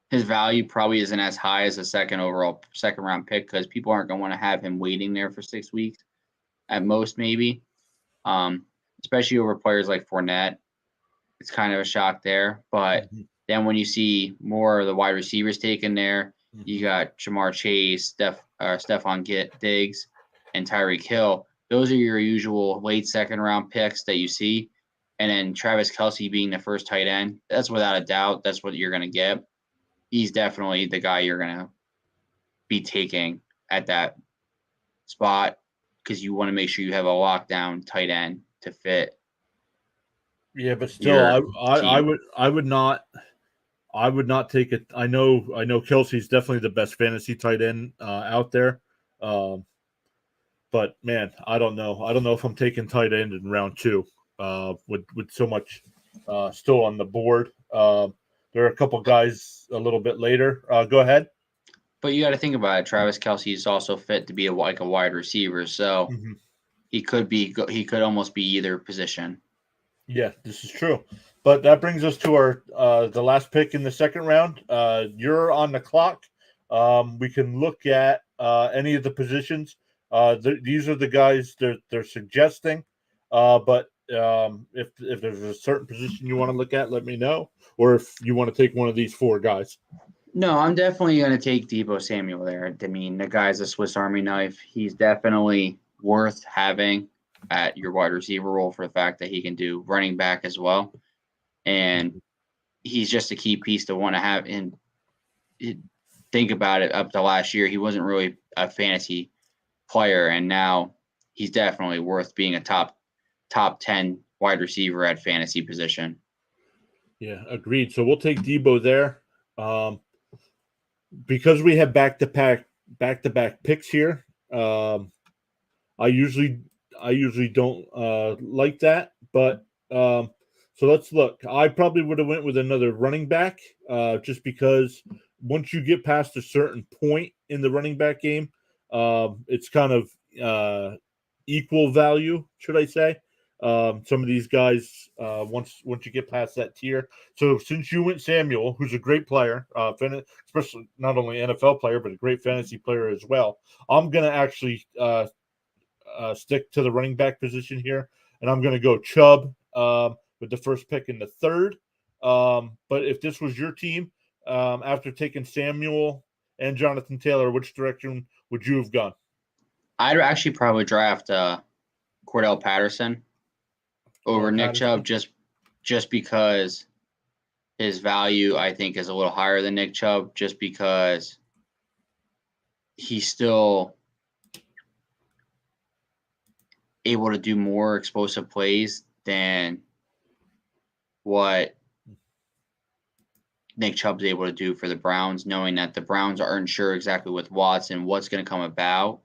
his value probably isn't as high as a second round pick because people aren't going to want to have him waiting there for 6 weeks at most, maybe. Especially over players like Fournette. It's kind of a shock there. But then when you see more of the wide receivers taken there, you got Jamar Chase, Stephon Diggs, and Tyreek Hill. Those are your usual late second round picks that you see. And then Travis Kelce being the first tight end, that's without a doubt. That's what you're going to get. He's definitely the guy you're going to be taking at that spot because you want to make sure you have a lockdown tight end to fit. Yeah, but still, I would not take it. I know Kelsey's definitely the best fantasy tight end out there. But man, I don't know. I don't know if I'm taking tight end in round 2 with so much still on the board. There are a couple guys a little bit later. Go ahead. But you got to think about it. Travis Kelce is also fit to be like a wide receiver, so he could almost be either position. Yeah, this is true. But that brings us to our the last pick in the second round. You're on the clock. We can look at any of the positions. These are the guys they're suggesting. But if there's a certain position you want to look at, let me know. Or if you want to take one of these 4 guys. No, I'm definitely going to take Deebo Samuel there. I mean, the guy's a Swiss Army knife. He's definitely worth having at your wide receiver role for the fact that he can do running back as well. And he's just a key piece to want to have. And think about it, up to last year, he wasn't really a fantasy player, and now he's definitely worth being a top 10 wide receiver at fantasy position. Yeah, agreed. So we'll take Deebo there. Because we have back-to-back picks here. I usually don't like that, but so let's look. I probably would have went with another running back, just because once you get past a certain point in the running back game, it's kind of equal value, should I say? Some of these guys, once you get past that tier. So since you went Samuel, who's a great player, especially not only NFL player but a great fantasy player as well, I'm gonna actually stick to the running back position here, and I'm gonna go Chubb with the first pick in the third. But if this was your team, after taking Samuel and Jonathan Taylor, which direction would you have gone? I'd actually probably draft Cordell Patterson over Nick Chubb just because his value, I think, is a little higher than Nick Chubb, just because he's still able to do more explosive plays than what Nick Chubb's able to do for the Browns, knowing that the Browns aren't sure exactly with Watson what's going to come about.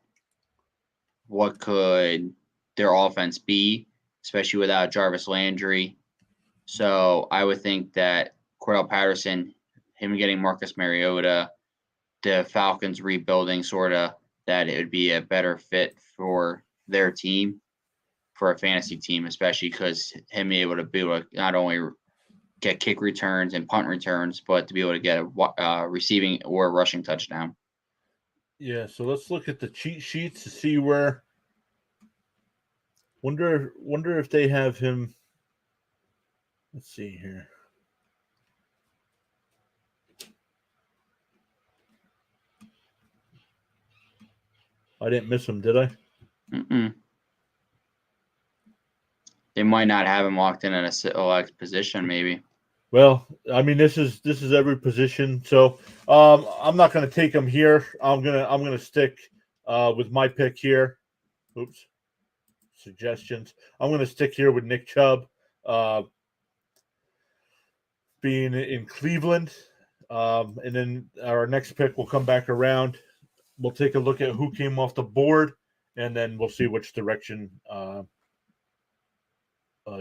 What could their offense be, especially without Jarvis Landry? So I would think that Cordell Patterson, him getting Marcus Mariota, the Falcons rebuilding sort of, that it would be a better fit for their team, for a fantasy team, especially because him being able to not only get kick returns and punt returns, but to be able to get a receiving or rushing touchdown. Yeah, so let's look at the cheat sheets to see where. Wonder if they have him. Let's see here. I didn't miss him, did I? Mm-mm. They might not have him locked in at a select position, maybe. Well, I mean, this is every position. So I'm not going to take him here. I'm gonna stick with my pick here. Oops, suggestions. I'm going to stick here with Nick Chubb, being in Cleveland, and then our next pick will come back around. We'll take a look at who came off the board, and then we'll see which direction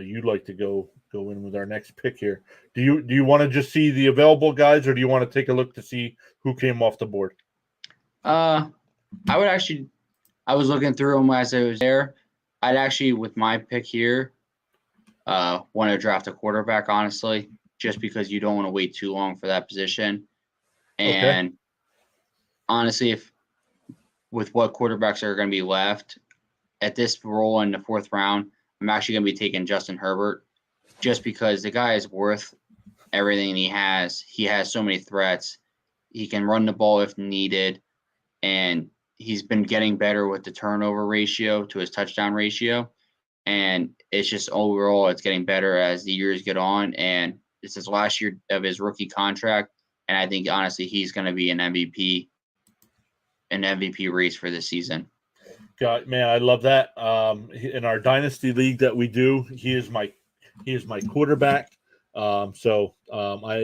you'd like to go in with our next pick here. Do you want to just see the available guys, or do you want to take a look to see who came off the board? I was looking through them as I was there. I'd actually, with my pick here, want to draft a quarterback, honestly, just because you don't want to wait too long for that position. And honestly, if with what quarterbacks are going to be left at this role in the 4th round, I'm actually going to be taking Justin Herbert, just because the guy is worth everything he has. He has so many threats. He can run the ball if needed, and he's been getting better with the turnover ratio to his touchdown ratio. And it's just overall, it's getting better as the years get on. And this is last year of his rookie contract. And I think, honestly, he's going to be an MVP race for this season. God, man, I love that. In our dynasty league that we do, he is my quarterback. I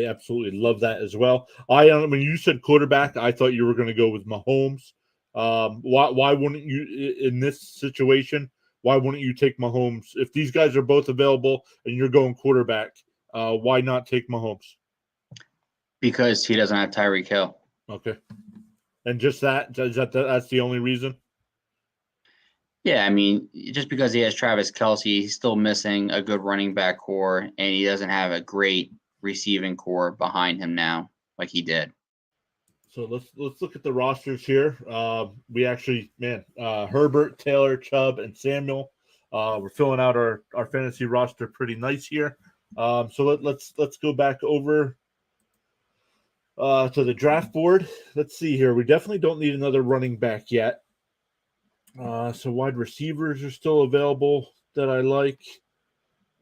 absolutely love that as well. When you said quarterback, I thought you were going to go with Mahomes. Why wouldn't you in this situation? Why wouldn't you take Mahomes if these guys are both available and you're going quarterback? Why not take Mahomes? Because he doesn't have Tyreek Hill. Okay, and just that's the only reason. Yeah, I mean, just because he has Travis Kelce, he's still missing a good running back core, and he doesn't have a great receiving core behind him now like he did. So let's look at the rosters here. We actually, Herbert, Taylor, Chubb, and Samuel. We're filling out our fantasy roster pretty nice here. So let's go back over to the draft board. Let's see here. We definitely don't need another running back yet. So wide receivers are still available that I like.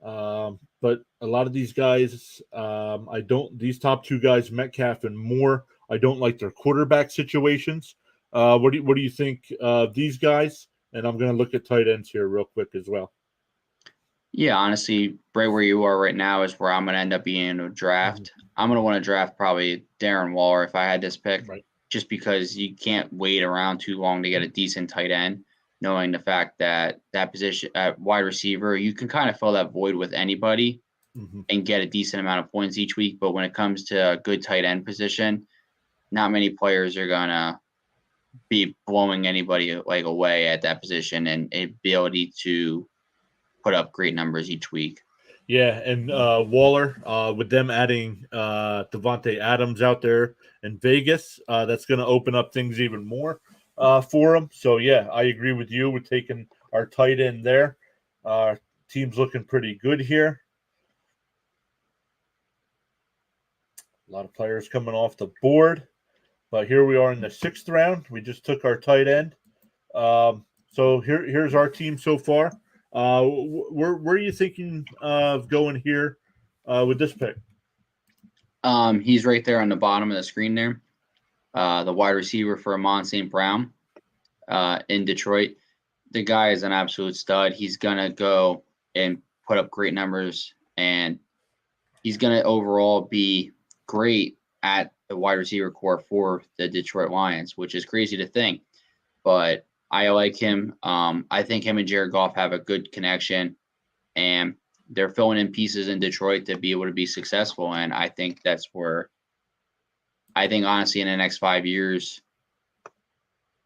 But a lot of these guys, these top 2 guys, Metcalf and Moore, I don't like their quarterback situations. What do you think of these guys? And I'm going to look at tight ends here real quick as well. Yeah, honestly, right where you are right now is where I'm going to end up being in a draft. Mm-hmm. I'm going to want to draft probably Darren Waller if I had this pick, right, just because you can't wait around too long to get a decent tight end, knowing the fact that position at wide receiver, you can kind of fill that void with anybody and get a decent amount of points each week. But when it comes to a good tight end position, not many players are going to be blowing anybody away at that position and ability to put up great numbers each week. Yeah, and Waller, with them adding Devontae Adams out there in Vegas, that's going to open up things even more for him. So, yeah, I agree with you. We're taking our tight end there. Team's looking pretty good here. A lot of players coming off the board. But here we are in the 6th round. We just took our tight end. So here's our team so far. Where are you thinking of going here with this pick? He's right there on the bottom of the screen there. The wide receiver for Amon St. Brown in Detroit. The guy is an absolute stud. He's going to go and put up great numbers, and he's going to overall be great at the wide receiver core for the Detroit Lions, which is crazy to think. But I like him. I think him and Jared Goff have a good connection, and they're filling in pieces in Detroit to be able to be successful. And I think that's where I think honestly in the next 5 years,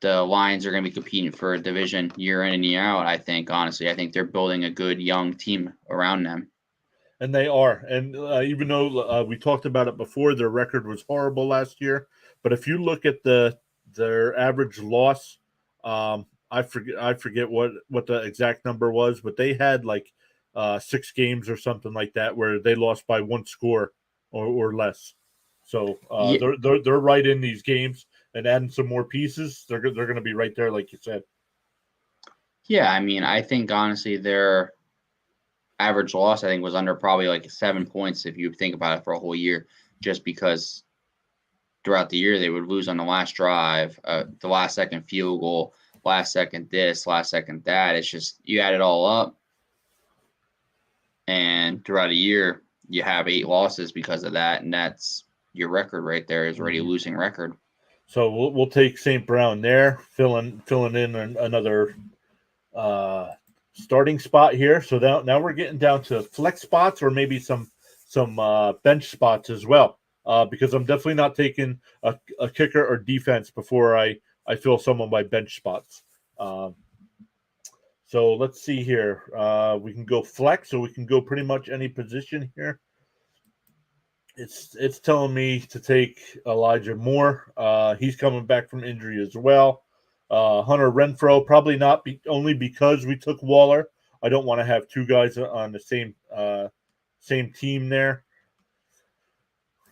the Lions are going to be competing for a division year in and year out. I think honestly, I think they're building a good young team around them. And they are. And even though we talked about it before, their record was horrible last year. But if you look at their average loss, I forget what the exact number was, but they had like 6 games or something like that where they lost by 1 score or less. So Yeah, they're right in these games, and adding some more pieces, they're going to be right there, like you said. yeah. I mean, I think honestly their average loss I think was under probably like 7 points if you think about it for a whole year, just because throughout the year they would lose on the last drive, the last second field goal, last second this, last second that. It's just you add it all up, and throughout a year you have 8 losses because of that, and that's your record right there is already a losing record. So we'll take St. Brown there, filling in another starting spot here. So now we're getting down to flex spots or maybe some bench spots as well. Because I'm definitely not taking a kicker or defense before I fill some of my bench spots. So let's see here. We can go flex, so we can go pretty much any position here. It's telling me to take Elijah Moore. He's coming back from injury as well. Hunter Renfrow, probably not only because we took Waller. I don't want to have 2 guys on the same team there.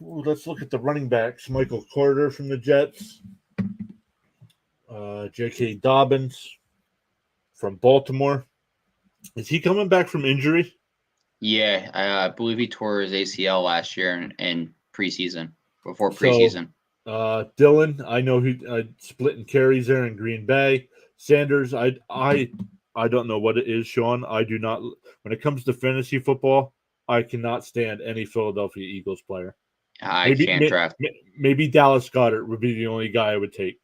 Ooh, let's look at the running backs. Michael Carter from the Jets. J.K. Dobbins from Baltimore. Is he coming back from injury? Yeah, I believe he tore his ACL last year in preseason, before preseason. Dylan, I know he splitting carries there in Green Bay. Sanders, I don't know what it is, Sean. I do not. When it comes to fantasy football, I cannot stand any Philadelphia Eagles player. I can't draft. Maybe Dallas Goedert would be the only guy I would take.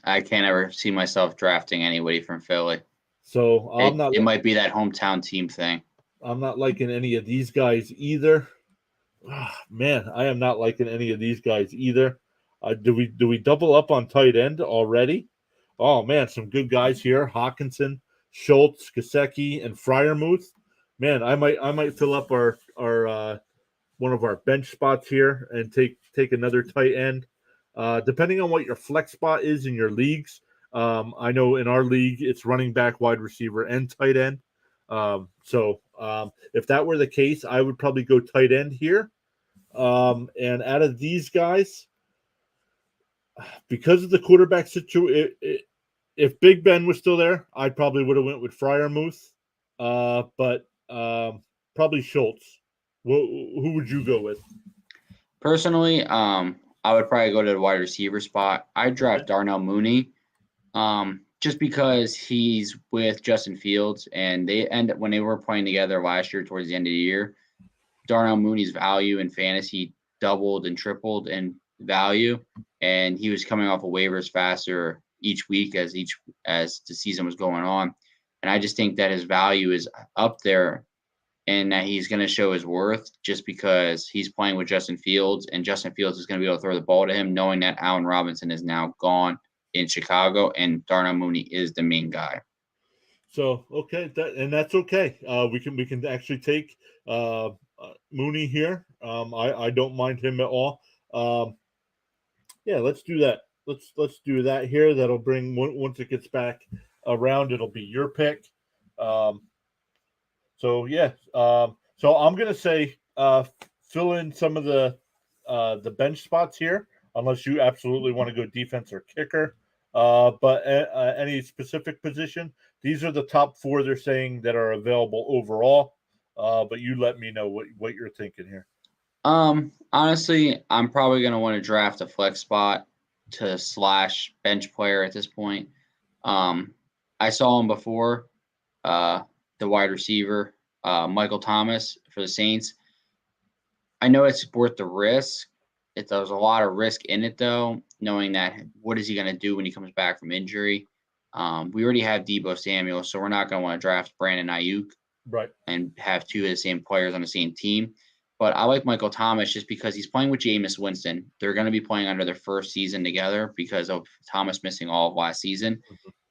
I can't ever see myself drafting anybody from Philly. So it might be that hometown team thing. I'm not liking any of these guys either. Man, I am not liking any of these guys either. Do we double up on tight end already? Oh man, some good guys here: Hawkinson, Schultz, Gesicki, and Freiermuth. Man, I might fill up our one of our bench spots here and take another tight end. Depending on what your flex spot is in your leagues, I know in our league it's running back, wide receiver, and tight end. So if that were the case, I would probably go tight end here. And out of these guys, because of the quarterback situation, if Big Ben was still there, I probably would have went with Freiermuth. But probably Schultz. Who would you go with? Personally, I would probably go to the wide receiver spot. I'd draft Darnell Mooney, just because he's with Justin Fields, and when they were playing together last year towards the end of the year, Darnell Mooney's value in fantasy doubled and tripled in value, and he was coming off of waivers faster each week as the season was going on. And I just think that his value is up there and that he's going to show his worth just because he's playing with Justin Fields, and Justin Fields is going to be able to throw the ball to him, knowing that Allen Robinson is now gone in Chicago and Darnell Mooney is the main guy. So okay, that's okay. We can actually take Mooney here. I don't mind him at all. Yeah, let's do that. Let's do that here. That'll bring once it gets back around, it'll be your pick. So yeah, so I'm gonna say fill in some of the bench spots here, unless you absolutely want to go defense or kicker. But any specific position, these are the top 4 they're saying that are available overall. But you let me know what you're thinking here. Honestly, I'm probably going to want to draft a flex spot to slash bench player at this point. I saw him before, the wide receiver, Michael Thomas for the Saints. I know it's worth the risk, there's a lot of risk in it, though, knowing that what is he going to do when he comes back from injury? We already have Debo Samuel, so we're not going to want to draft Brandon Ayuk Right. and have two of the same players on the same team. But I like Michael Thomas just because he's playing with Jameis Winston. They're going to be playing under their first season together because of Thomas missing all of last season.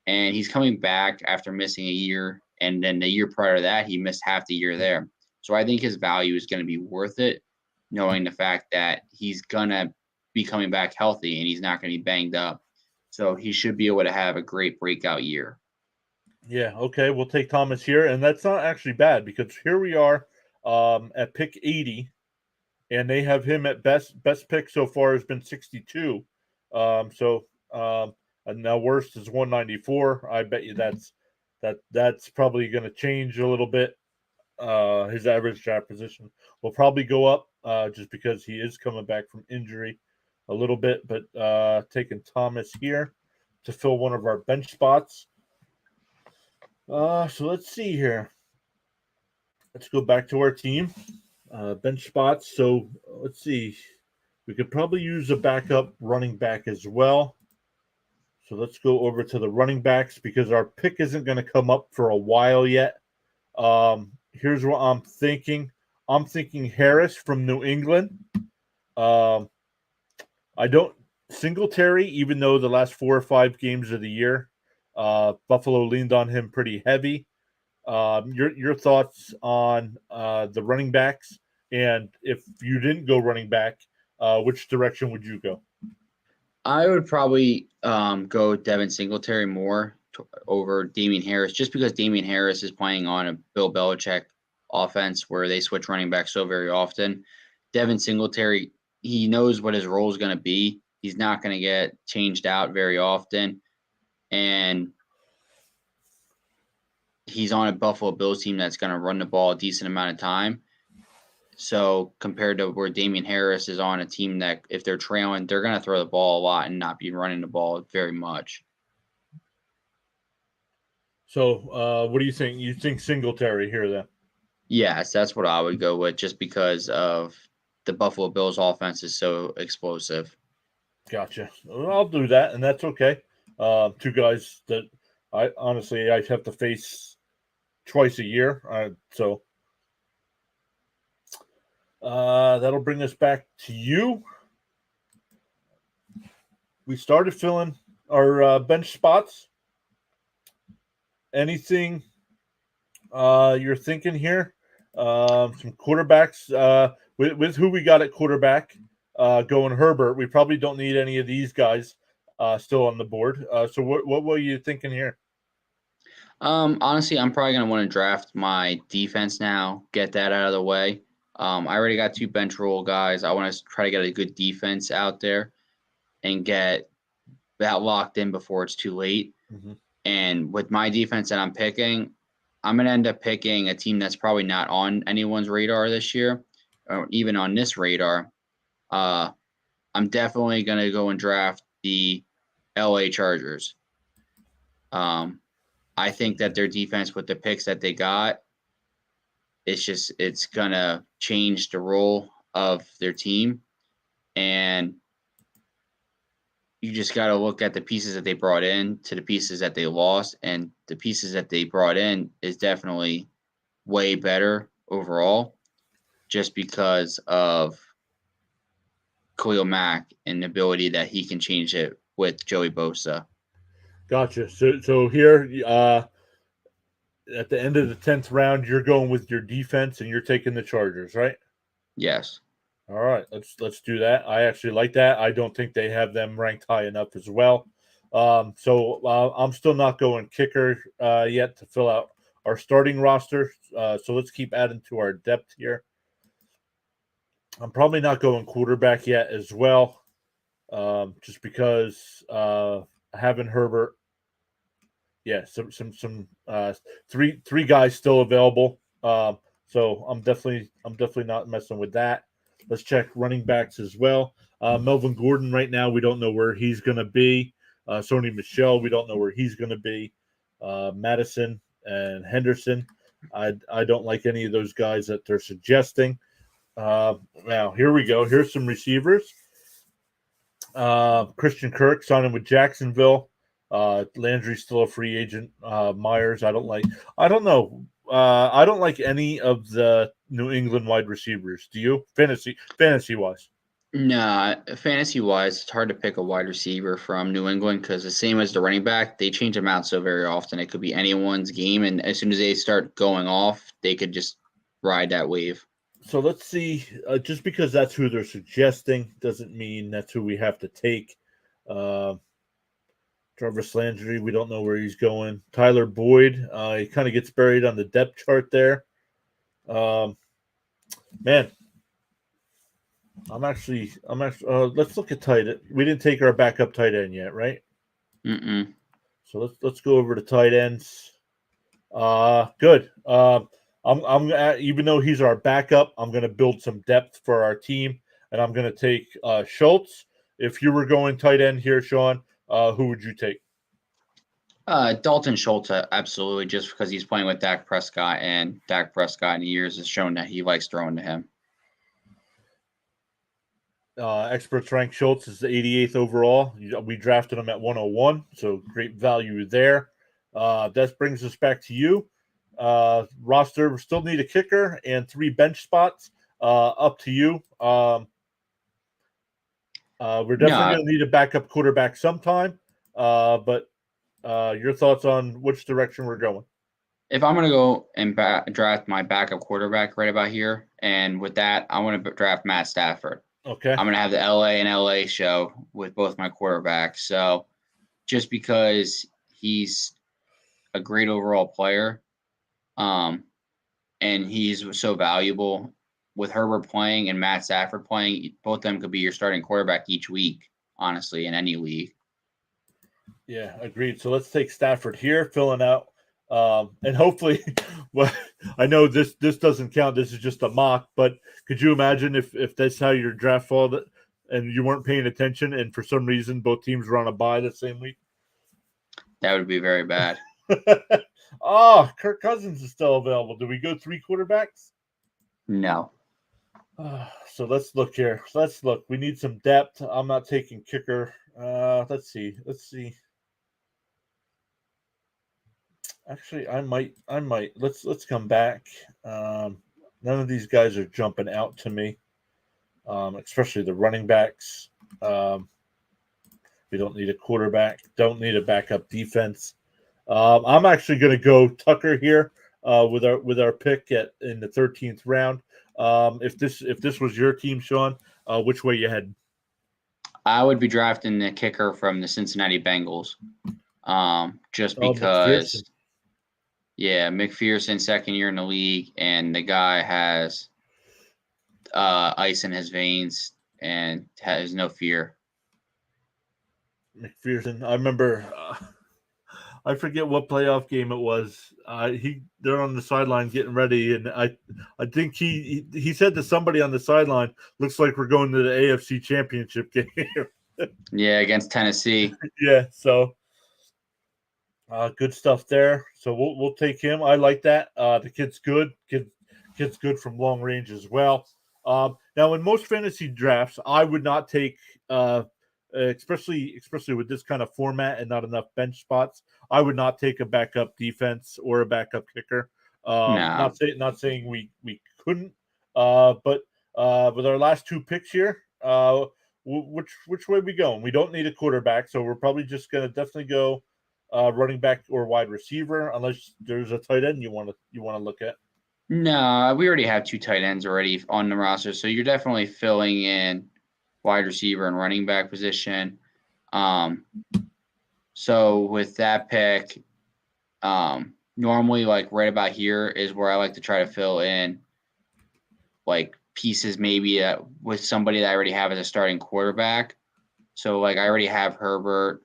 And he's coming back after missing a year. And then the year prior to that, he missed half the year there. So I think his value is going to be worth it, knowing the fact that he's going to be coming back healthy and he's not going to be banged up. So he should be able to have a great breakout year. Yeah, okay, we'll take Thomas here, and that's not actually bad because here we are at pick 80, and they have him at best pick so far has been 62. And now worst is 194. I bet you that's probably going to change a little bit. His average draft position will probably go up just because he is coming back from injury a little bit, but taking Thomas here to fill one of our bench spots. So let's see here. Let's go back to our team. Bench spots. So let's see. We could probably use a backup running back as well. So let's go over to the running backs because our pick isn't going to come up for a while yet. Here's what I'm thinking. I'm thinking Harris from New England. I don't Singletary, even though the last 4 or 5 games of the year, Buffalo leaned on him pretty heavy. Your thoughts on the running backs, and if you didn't go running back, which direction would you go? I would probably go Devin Singletary more over Damian Harris, just because Damian Harris is playing on a Bill Belichick offense where they switch running back so very often. Devin Singletary, he knows what his role is going to be. He's not going to get changed out very often. And he's on a Buffalo Bills team that's going to run the ball a decent amount of time. So compared to where Damian Harris is on a team that if they're trailing, they're going to throw the ball a lot and not be running the ball very much. So what do you think? You think Singletary here then? Yes, that's what I would go with just because of the Buffalo Bills offense is so explosive. Gotcha. I'll do that, and that's okay. 2 guys that I honestly I have to face twice a year. So that'll bring us back to you. We started filling our bench spots. Anything you're thinking here? Some quarterbacks with who we got at quarterback going Herbert. We probably don't need any of these guys still on the board. So what were you thinking here? Honestly, I'm probably going to want to draft my defense now, get that out of the way. I already got 2 bench roll guys. I want to try to get a good defense out there and get that locked in before it's too late. Mm-hmm. And with my defense that I'm picking, I'm going to end up picking a team that's probably not on anyone's radar this year, or even on this radar. I'm definitely going to go and draft the LA Chargers. I think that their defense with the picks that they got, it's going to change the role of their team. And you just got to look at the pieces that they brought in to the pieces that they lost. And the pieces that they brought in is definitely way better overall just because of Khalil Mack and the ability that he can change it with Joey Bosa. Gotcha. So here at the end of the 10th round, you're going with your defense and you're taking the Chargers, right? Yes. All right, let's do that. I actually like that. I don't think they have them ranked high enough as well. So I'm still not going kicker yet to fill out our starting roster. So let's keep adding to our depth here. I'm probably not going quarterback yet as well, just because having Herbert. Yeah, some three guys still available. So I'm definitely not messing with that. Let's check running backs as well. Melvin Gordon right now, we don't know where he's going to be. Sony Michel, we don't know where he's going to be. Madison and Henderson, I don't like any of those guys that they're suggesting. Now, here we go. Here's some receivers. Christian Kirk signing with Jacksonville. Landry's still a free agent. Myers, I don't like. I don't know. I don't like any of the New England wide receivers. Do you? Fantasy wise. Nah, fantasy wise, it's hard to pick a wide receiver from New England because the same as the running back, they change them out so very often. It could be anyone's game, and as soon as they start going off, they could just ride that wave. So let's see. Just because that's who they're suggesting doesn't mean that's who we have to take. Uh, Jarvis Landry, we don't know where he's going. Tyler Boyd, he kind of gets buried on the depth chart there. Um, man, I'm actually. Let's look at tight end. We didn't take our backup tight end yet, right? Mm-mm. So let's go over to tight ends. Good. Even though he's our backup, I'm gonna build some depth for our team, and I'm gonna take Schultz. If you were going tight end here, Sean, who would you take? Dalton Schultz, absolutely, just because he's playing with Dak Prescott, and Dak Prescott in years has shown that he likes throwing to him. Experts rank Schultz as the 88th overall. We drafted him at 101, so great value there. That brings us back to you. Roster, we still need a kicker and 3 bench spots. Up to you. We're definitely No, going to need a backup quarterback sometime. But your thoughts on which direction we're going? if I'm going to go and draft my backup quarterback right about here, and with that, I want to draft Matt Stafford. Okay. I'm going to have the LA and LA show with both my quarterbacks. So just because he's a great overall player, and he's so valuable with Herbert playing and Matt Stafford playing, both of them could be your starting quarterback each week, honestly, in any league. Yeah, agreed. So let's take Stafford here, filling out, and hopefully, well, I know this doesn't count. This is just a mock, but could you imagine if that's how your draft fall and you weren't paying attention, and for some reason both teams were on a bye the same week? That would be very bad. Oh, Kirk Cousins is still available. Do we go 3 quarterbacks? No. So let's look here. Let's look. We need some depth. I'm not taking kicker. Let's see. Actually, I might. Let's come back. None of these guys are jumping out to me, especially the running backs. We don't need a quarterback. Don't need a backup defense. I'm actually going to go Tucker here with our pick in the 13th round. If this was your team, Sean, which way you head? I would be drafting the kicker from the Cincinnati Bengals, just because. McPherson. Yeah, McPherson, second year in the league, and the guy has ice in his veins and has no fear. McPherson. I remember. I forget what playoff game it was. They're on the sideline getting ready, and I think he said to somebody on the sideline, "Looks like we're going to the AFC Championship game." Yeah, against Tennessee. Yeah, so good stuff there. So we'll take him. I like that. The kid's good. Kid's good from long range as well. Now, in most fantasy drafts, I would not take, especially with this kind of format and not enough bench spots. I would not take a backup defense or a backup kicker. No. Not saying we couldn't, but with our last 2 picks here, which way we going? We don't need a quarterback, so we're probably just going to definitely go running back or wide receiver, unless there's a tight end you want to look at. No, we already have 2 tight ends already on the roster, so you're definitely filling in wide receiver and running back position. So with that pick, normally like right about here is where I like to try to fill in like pieces maybe with somebody that I already have as a starting quarterback. So like I already have Herbert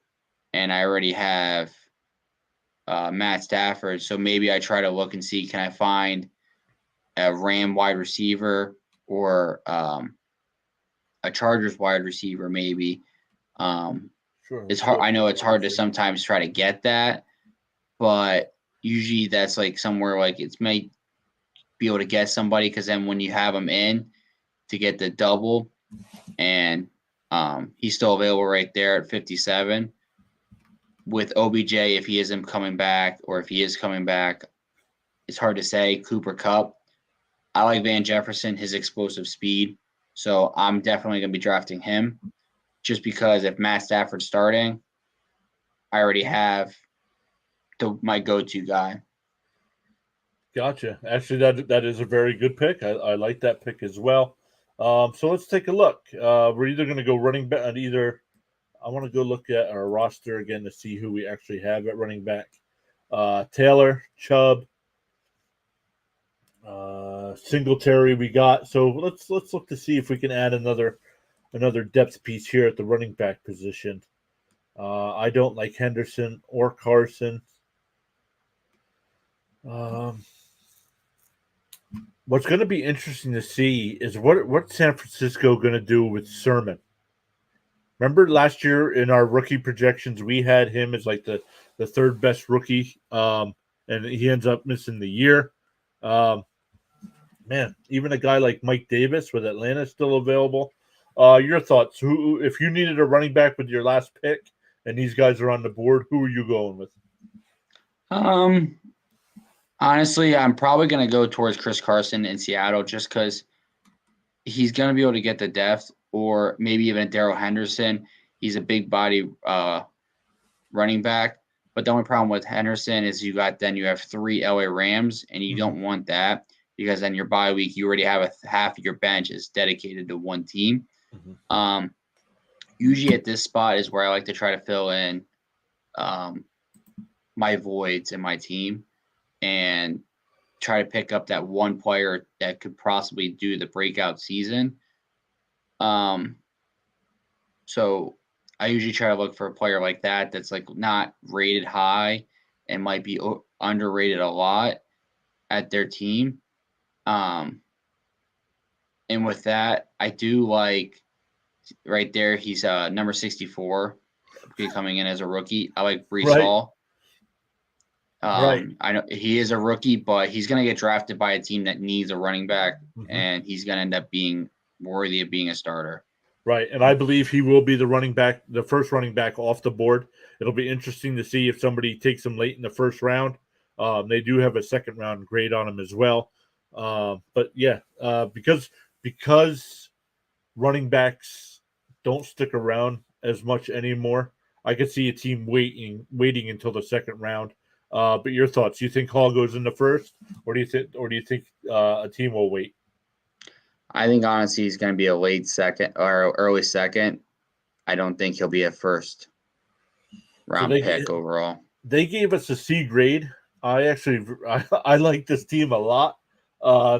and I already have Matt Stafford. So maybe I try to look and see, can I find a Ram wide receiver or a Chargers wide receiver maybe. Sure. It's hard. I know it's hard to sometimes try to get that, but usually that's like somewhere like it's might be able to get somebody because then when you have them in to get the double and He's still available right there at 57. With OBJ, if he isn't coming back or if he is coming back, it's hard to say. Cooper Kupp. I like Van Jefferson, his explosive speed. So I'm definitely going to be drafting him just because if Matt Stafford's starting, I already have my go-to guy. Gotcha. Actually, that is a very good pick. I like that pick as well. So let's take a look. We're either going to go running back on either. I want to go look at our roster again to see who we actually have at running back. Taylor, Chubb, Singletary we got. So let's look to see if we can add another depth piece here at the running back position. I don't like Henderson or Carson. What's going to be interesting to see is what San Francisco going to do with Sermon. Remember last year in our rookie projections, we had him as like the third best rookie, and he ends up missing the year. Man, even a guy like Mike Davis with Atlanta still available. Your thoughts? Who, if you needed a running back with your last pick, and these guys are on the board, who are you going with? Honestly, I'm probably going to go towards Chris Carson in Seattle just because he's going to be able to get the depth, or maybe even Darrell Henderson. He's a big body running back. But the only problem with Henderson is you have 3 LA Rams, and you don't want that because then your bye week, you already have half of your bench is dedicated to one team. Usually at this spot is where I like to try to fill in my voids in my team and try to pick up that one player that could possibly do the breakout season. So I usually try to look for a player like that that's like not rated high and might be underrated a lot at their team. And with that, I do like right there. He's number 64 coming in as a rookie. I like Brees Hall. I know he is a rookie, but he's going to get drafted by a team that needs a running back, and he's going to end up being worthy of being a starter. Right, and I believe he will be the running back, the first running back off the board. It'll be interesting to see if somebody takes him late in the first round. They do have a second round grade on him as well. But yeah, because running backs don't stick around as much anymore, I could see a team waiting until the second round. But your thoughts? You think Hall goes in the first, or do you think a team will wait? I think honestly he's going to be a late second or early second. I don't think he'll be a first round pick overall. They gave us a C grade. I like this team a lot.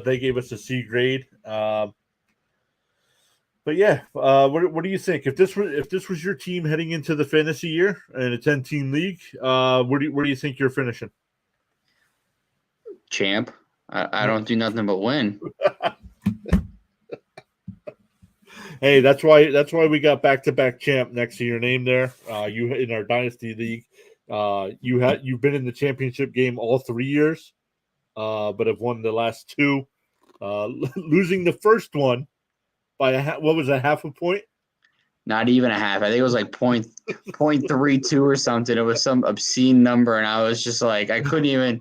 They gave us a C grade. But yeah, what do you think? If this was your team heading into the fantasy year in a 10-team league, where do you think you're finishing? Champ. I don't do nothing but win. Hey, that's why we got back-to-back champ next to your name there. You in our dynasty league, you've been in the championship game all 3 years, but have won the last 2, losing the first one by what was a half a point? Not even a half. I think it was like .32 or something. It was some obscene number, and I was just like, I couldn't even.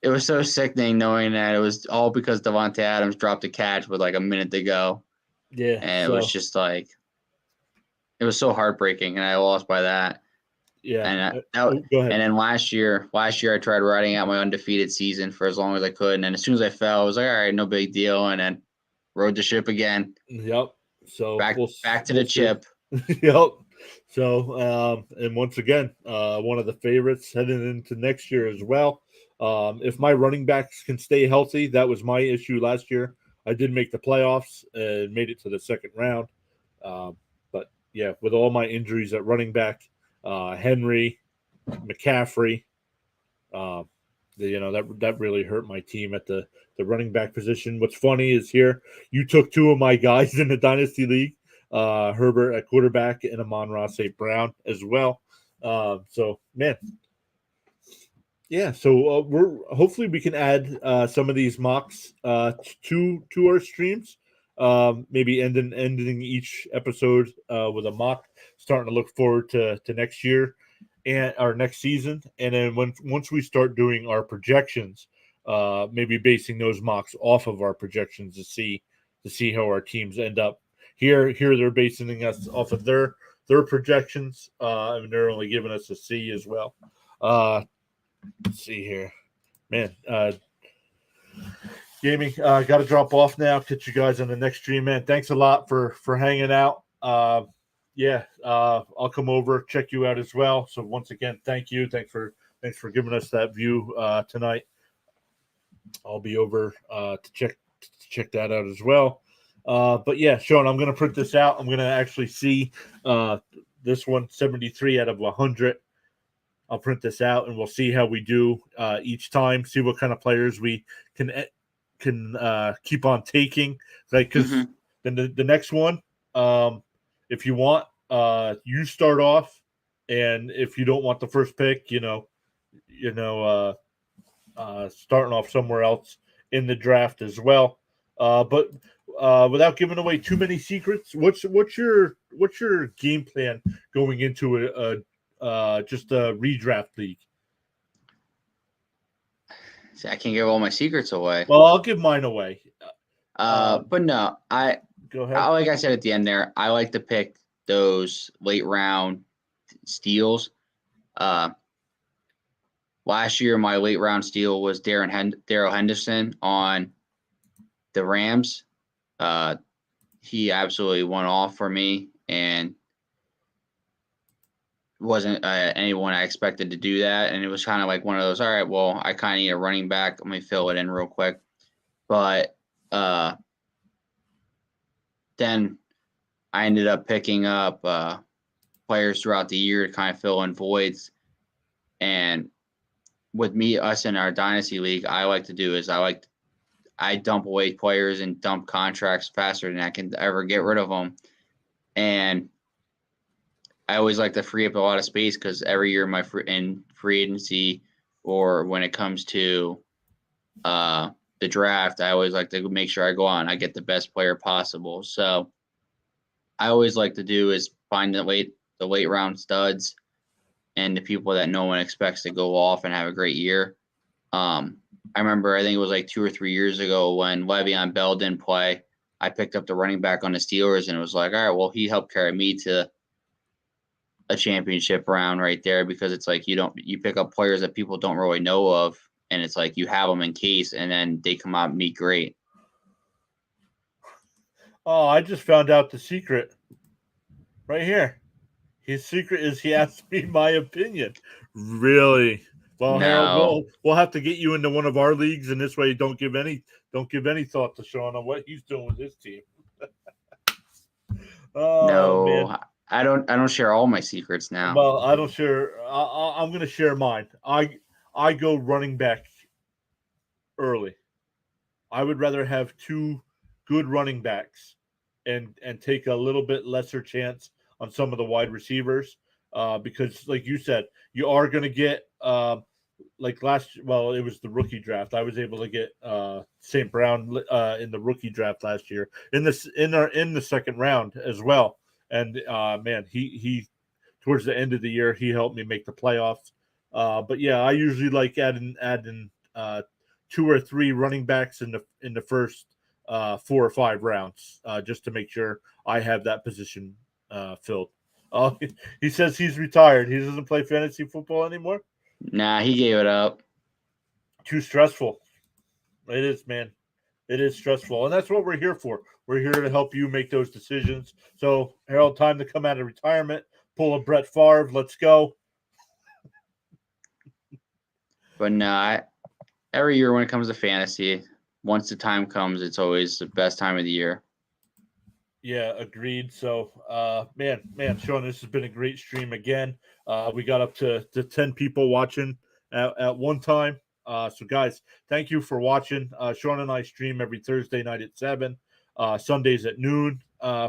It was so sickening knowing that it was all because Devontae Adams dropped a catch with like a minute to go. Yeah, and it was just like, it was so heartbreaking, and I lost by that. Yeah, and go ahead. And then last year I tried riding out my undefeated season for as long as I could, and then as soon as I fell, I was like, all right, no big deal, and then rode the ship again. Yep. So back to the chip. Yep. So and once again, one of the favorites heading into next year as well. If my running backs can stay healthy, that was my issue last year. I did make the playoffs and made it to the second round. But yeah, with all my injuries at running back, Henry, McCaffrey, that really hurt my team at the running back position. What's funny is here, you took 2 of my guys in the Dynasty League, Herbert at quarterback and Amon-Ra St. Brown as well. So, man. Yeah, so hopefully we can add some of these mocks to our streams. maybe ending each episode with a mock, starting to look forward to next year and our next season. And then once we start doing our projections, maybe basing those mocks off of our projections to see how our teams end up. Here they're basing us off of their projections. And they're only giving us a C as well. Let's see here, man. Jamie, got to drop off now. Catch you guys on the next stream, man. Thanks a lot for hanging out. I'll come over, check you out as well. So once again, thank you. Thanks for giving us that view tonight. I'll be over to check that out as well. But yeah, Sean, I'm going to print this out. I'm going to actually see this one, 73 out of 100. I'll print this out, and we'll see how we do each time. See what kind of players we can keep on taking. Like, because then the next one, if you want, you start off, and if you don't want the first pick, starting off somewhere else in the draft as well. But without giving away too many secrets, what's your game plan going into just a redraft league? See, I can't give all my secrets away. Well, I'll give mine away. But no, Go ahead. Like I said at the end there, I like to pick those late round steals. Last year, my late round steal was Darrell Henderson on the Rams. He absolutely went off for me, and wasn't anyone I expected to do that. And it was kind of like one of those, all right, well, I kind of need a running back. Let me fill it in real quick. But then I ended up picking up players throughout the year to kind of fill in voids. And with us in our Dynasty League, I like to do is I dump away players and dump contracts faster than I can ever get rid of them. And I always like to free up a lot of space because every year in free agency or when it comes to the draft, I always like to make sure I go out and I get the best player possible. So I always like to do is find the late round studs and the people that no one expects to go off and have a great year. I remember, I think it was like 2 or 3 years ago when Le'Veon Bell didn't play, I picked up the running back on the Steelers, and it was like, all right, well, he helped carry me to a championship round right there, because it's like you pick up players that people don't really know of, and it's like you have them in case, and then they come out and meet great. Oh, I just found out the secret right here. His secret is he asked me my opinion. Really? Well, No. Harold, we'll have to get you into one of our leagues, and this way don't give any thought to Sean on what he's doing with his team. No, man. I don't share all my secrets now. Well, I don't share. I'm going to share mine. I go running back early. I would rather have 2 good running backs and take a little bit lesser chance on some of the wide receivers, because, like you said, you are going to get it was the rookie draft. I was able to get St. Brown in the rookie draft last year in the second round as well. And man, he towards the end of the year he helped me make the playoffs. But yeah, I usually like adding 2 or 3 running backs in the first 4 or 5 rounds, just to make sure I have that position filled. He says he's retired. He doesn't play fantasy football anymore. Nah, he gave it up. Too stressful. It is, man. It is stressful, and that's what we're here for. We're here to help you make those decisions. So, Harold, time to come out of retirement, pull a Brett Favre. Let's go. But no, every year when it comes to fantasy, once the time comes, it's always the best time of the year. Yeah, agreed. So, man, Sean, this has been a great stream again. We got up to 10 people watching at one time. So, guys, thank you for watching. Sean and I stream every Thursday night at 7, Sundays at noon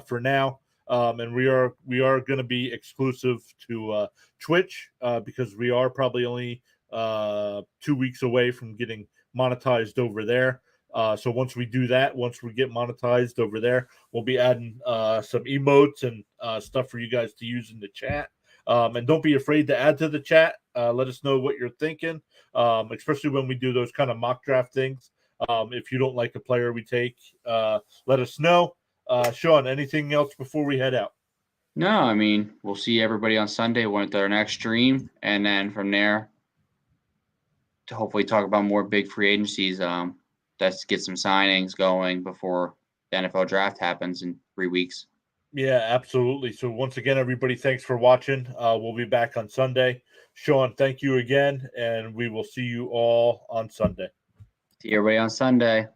for now. And we are going to be exclusive to Twitch because we are probably only 2 weeks away from getting monetized over there. So once we do that, once we get monetized over there, we'll be adding some emotes and stuff for you guys to use in the chat. And don't be afraid to add to the chat. Let us know what you're thinking, especially when we do those kind of mock draft things. If you don't like a player we take, let us know. Sean, anything else before we head out? No, I mean, we'll see everybody on Sunday with our next stream, and then from there to hopefully talk about more big free agencies. Let's get some signings going before the NFL draft happens in 3 weeks. Yeah, absolutely. So once again, everybody, thanks for watching. We'll be back on Sunday. Sean, thank you again, and we will see you all on Sunday. See everybody on Sunday.